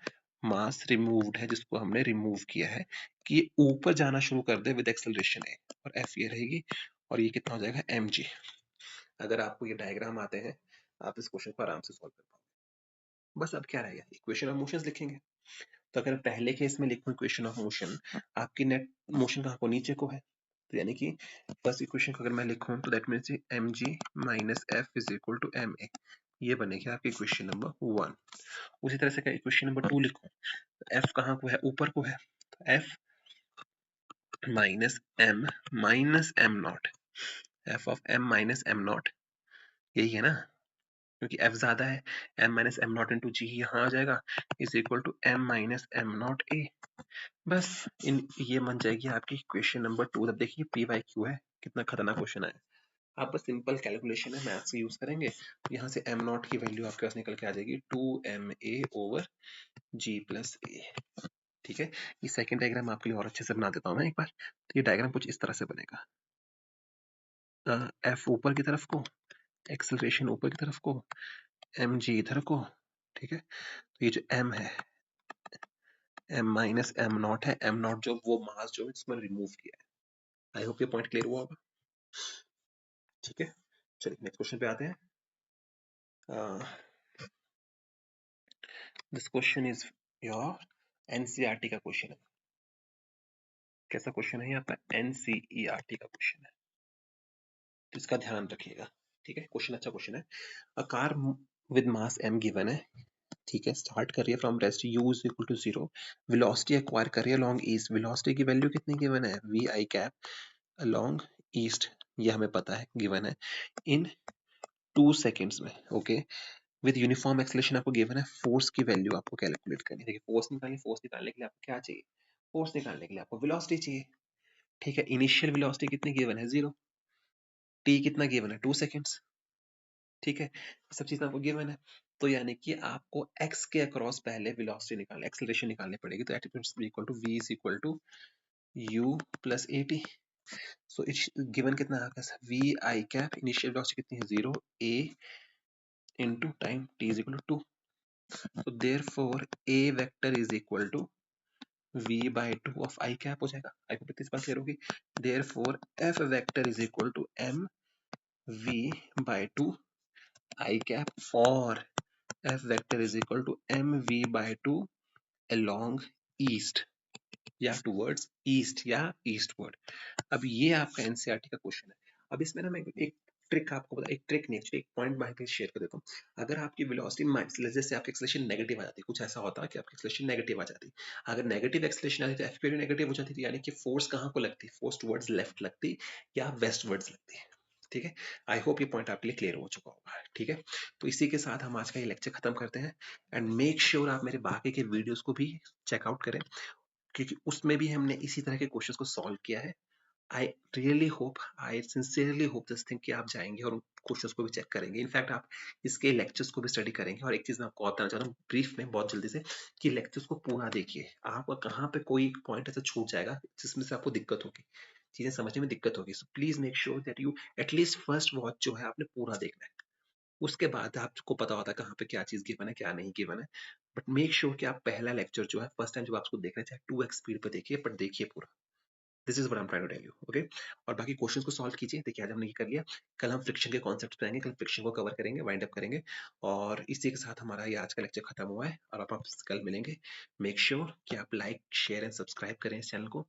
मास रिमूव्ड है, जिसको हमने रिमूव किया है, कि ये ऊपर जाना शुरू कर दे विद एक्सेलरेशन a, और f ये रहेगी और ये कितना हो जाएगा mg। अगर आपको ये डायग्राम आते हैं आप इस क्वेश्चन को आराम से सॉल्व कर पाओगे। बस अब क्या रहेगा, इक्वेशन ऑफ मोशंस लिखेंगे। तो अगर पहले केस में लिखूं इक्वेशन ऑफ मोशन, आपकी नेट मोशन कहाँ को, नीचे को है। तो यानी कि फर्स्ट इक्वेशन को अगर मैं लिखूं तो that means mg minus f is equal to ma, ये बनेगी आपकी इक्वेशन नंबर 1। उसी तरह से अगर इक्वेशन नंबर 2 लिखूं तो f कहाँ को है, ऊपर को है, तो f minus m naught, f of m minus m naught, यही है ना, क्योंकि f ज्यादा है, m minus m naught into G यहाँ आ जाएगा, is equal to m minus m naught a। बस ये बन जाएगी आपकी इक्वेशन नंबर 2। अब देखिए पी वाई क्यू है, कितना खतरनाक क्वेश्चन है। आप बस सिंपल कैलकुलेशन है, मैथ्स यूज करेंगे, तो यहाँ से m नॉट की वैल्यू आपके पास निकल के आ जाएगी 2ma over g plus a। ठीक है, ये सेकंड डायग्राम आपके लिए और अच्छे से बना देता हूँ मैं एक बार। तो ये डायग्राम कुछ इस तरह से बनेगा, f ऊपर की तरफ को एक्सेलरेशन ऊपर की तरफ को, mg इधर को, ठीक है। तो ये जो m है, m माइनस m नॉट है, m नॉट जो वो मास जो है इसमें रिमूव किया है। आई होप ये पॉइंट क्लियर हुआ होगा, ठीक है। चलिए नेक्स्ट क्वेश्चन पे आते हैं। This question is your NCERT का क्वेश्चन है। कैसा क्वेश्चन है? यहाँ पर एनसीईआरटी का क्वेश्चन है, तो इसका ध्यान रखिएगा, ठीक है। क्वेश्चन अच्छा क्वेश्चन है। A car with mass m given है, ठीक है। स्टार्ट कर रही है from rest u is equal to 0, velocity acquire कर रही है लॉन्ग ईस्ट। वेलोसिटी की वैल्यू कितनी गिवन है? वी आई कैप अलोंग ईस्ट, ये हमें पता है, गिवन है इन 2 सेकेंड्स में, ओके। विद यूनिफॉर्म एक्सेलरेशन आपको गिवन है। फोर्स की वैल्यू आपको कैलकुलेट करनी है। देखिए फोर्स निकालिए, फोर्स निकालने के लिए आपको क्या चाहिए? फोर्स निकालने के लिए आपको वेलोसिटी चाहिए, ठीक है। इनिशियल वेलोसिटी कितनी गिवन है? 0। टी कितना गिवन है? 2 सेकेंड्स, ठीक है। सब चीज आपको गिवन है, तो यानी कि आपको x के अक्रॉस पहले वेलोसिटी निकालनी, एक्सेलरेशन निकालनी पड़ेगी। तो active equal to v is equal to u plus A T. So it's given कितना है आपके पास? वी आई कैप, इनिशियल वेलोसिटी कितनी है? 0, a into time t is equal to 2। So therefore a vector is equal to v by 2 of i cap हो जाएगा। I hope इतनी बात क्लियर होगी। Therefore f vector is equal to m v by 2 i cap, और f vector is equal to m v by 2 along east या towards east या eastward. अब ये आपका एनसीईआरटी का क्वेश्चन है। अब इसमें ना मैं एक ट्रिक आपको बता, एक ट्रिक नहीं, एक पॉइंट बाय के शेयर कर देता हूँ। अगर आपकी वेलोसिटी माइनस, जैसे आपकी एक्सेलरेशन नेगेटिव आ जाती है, कुछ ऐसा होता है कि आपकी एक्सेलरेशन नेगेटिव आ जाती है। अगर नेगेटिव एक्सेलरेशन आती है तो एफ की वैल्यू नेगेटिव हो जाती है, यानी कि फोर्स कहाँ को लगती है? फोर्स टुवर्ड्स लेफ्ट लगती या वेस्टवर्ड्स लगती है, ठीक है। आई होप ये पॉइंट आपके लिए क्लियर हो चुका होगा, ठीक है। तो इसी के साथ हम आज का ये लेक्चर खत्म करते हैं। एंड मेक श्योर आप मेरे बाकी के वीडियोस को भी चेकआउट करें, क्योंकि उसमें भी हमने इसी तरह के क्वेश्चंस को सॉल्व किया है। I really hope, I sincerely hope this thing कि आप जाएंगे और उन क्वेश्चंस को भी चेक करेंगे। इनफैक्ट आप इसके लेक्चर्स को भी स्टडी करेंगे। और एक चीज मैं आपको बताना चाहता हूँ ब्रीफ में बहुत जल्दी से, कि लेक्चर्स को पूरा देखिए। आपका कहाँ पे कोई पॉइंट ऐसा छूट जाएगा जिसमें से आपको दिक्कत होगी, चीजें समझने में दिक्कत होगी। So please make sure that you at least first watch जो है आपने पूरा देखना है। उसके बाद आपको पता होता है कहाँ पे क्या चीज गिवन है, क्या नहीं गिवन है। बट मेक श्योर कि आप पहला लेक्चर जो है फर्स्ट टाइम जब आप उसको देख रहे हैं, चाहे 2x स्पीड पे देखिए, बट देखिए पूरा। This is what I am trying to tell you, okay. और बाकी क्वेश्चंस को सॉल्व कीजिए। देखिए आज हमने ये कर लिया, कल हम फ्रिक्शन के कॉन्सेप्ट पे आएंगे, कल फ्रिक्शन को कवर करेंगे, वाइंड अप करेंगे। और इसी के साथ हमारा ये आज का लेक्चर खत्म हुआ है, और आप कल मिलेंगे। मेक श्योर कि आप लाइक शेयर एंड सब्सक्राइब करें इस चैनल को।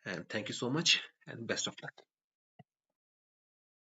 And thank you so much and best of luck.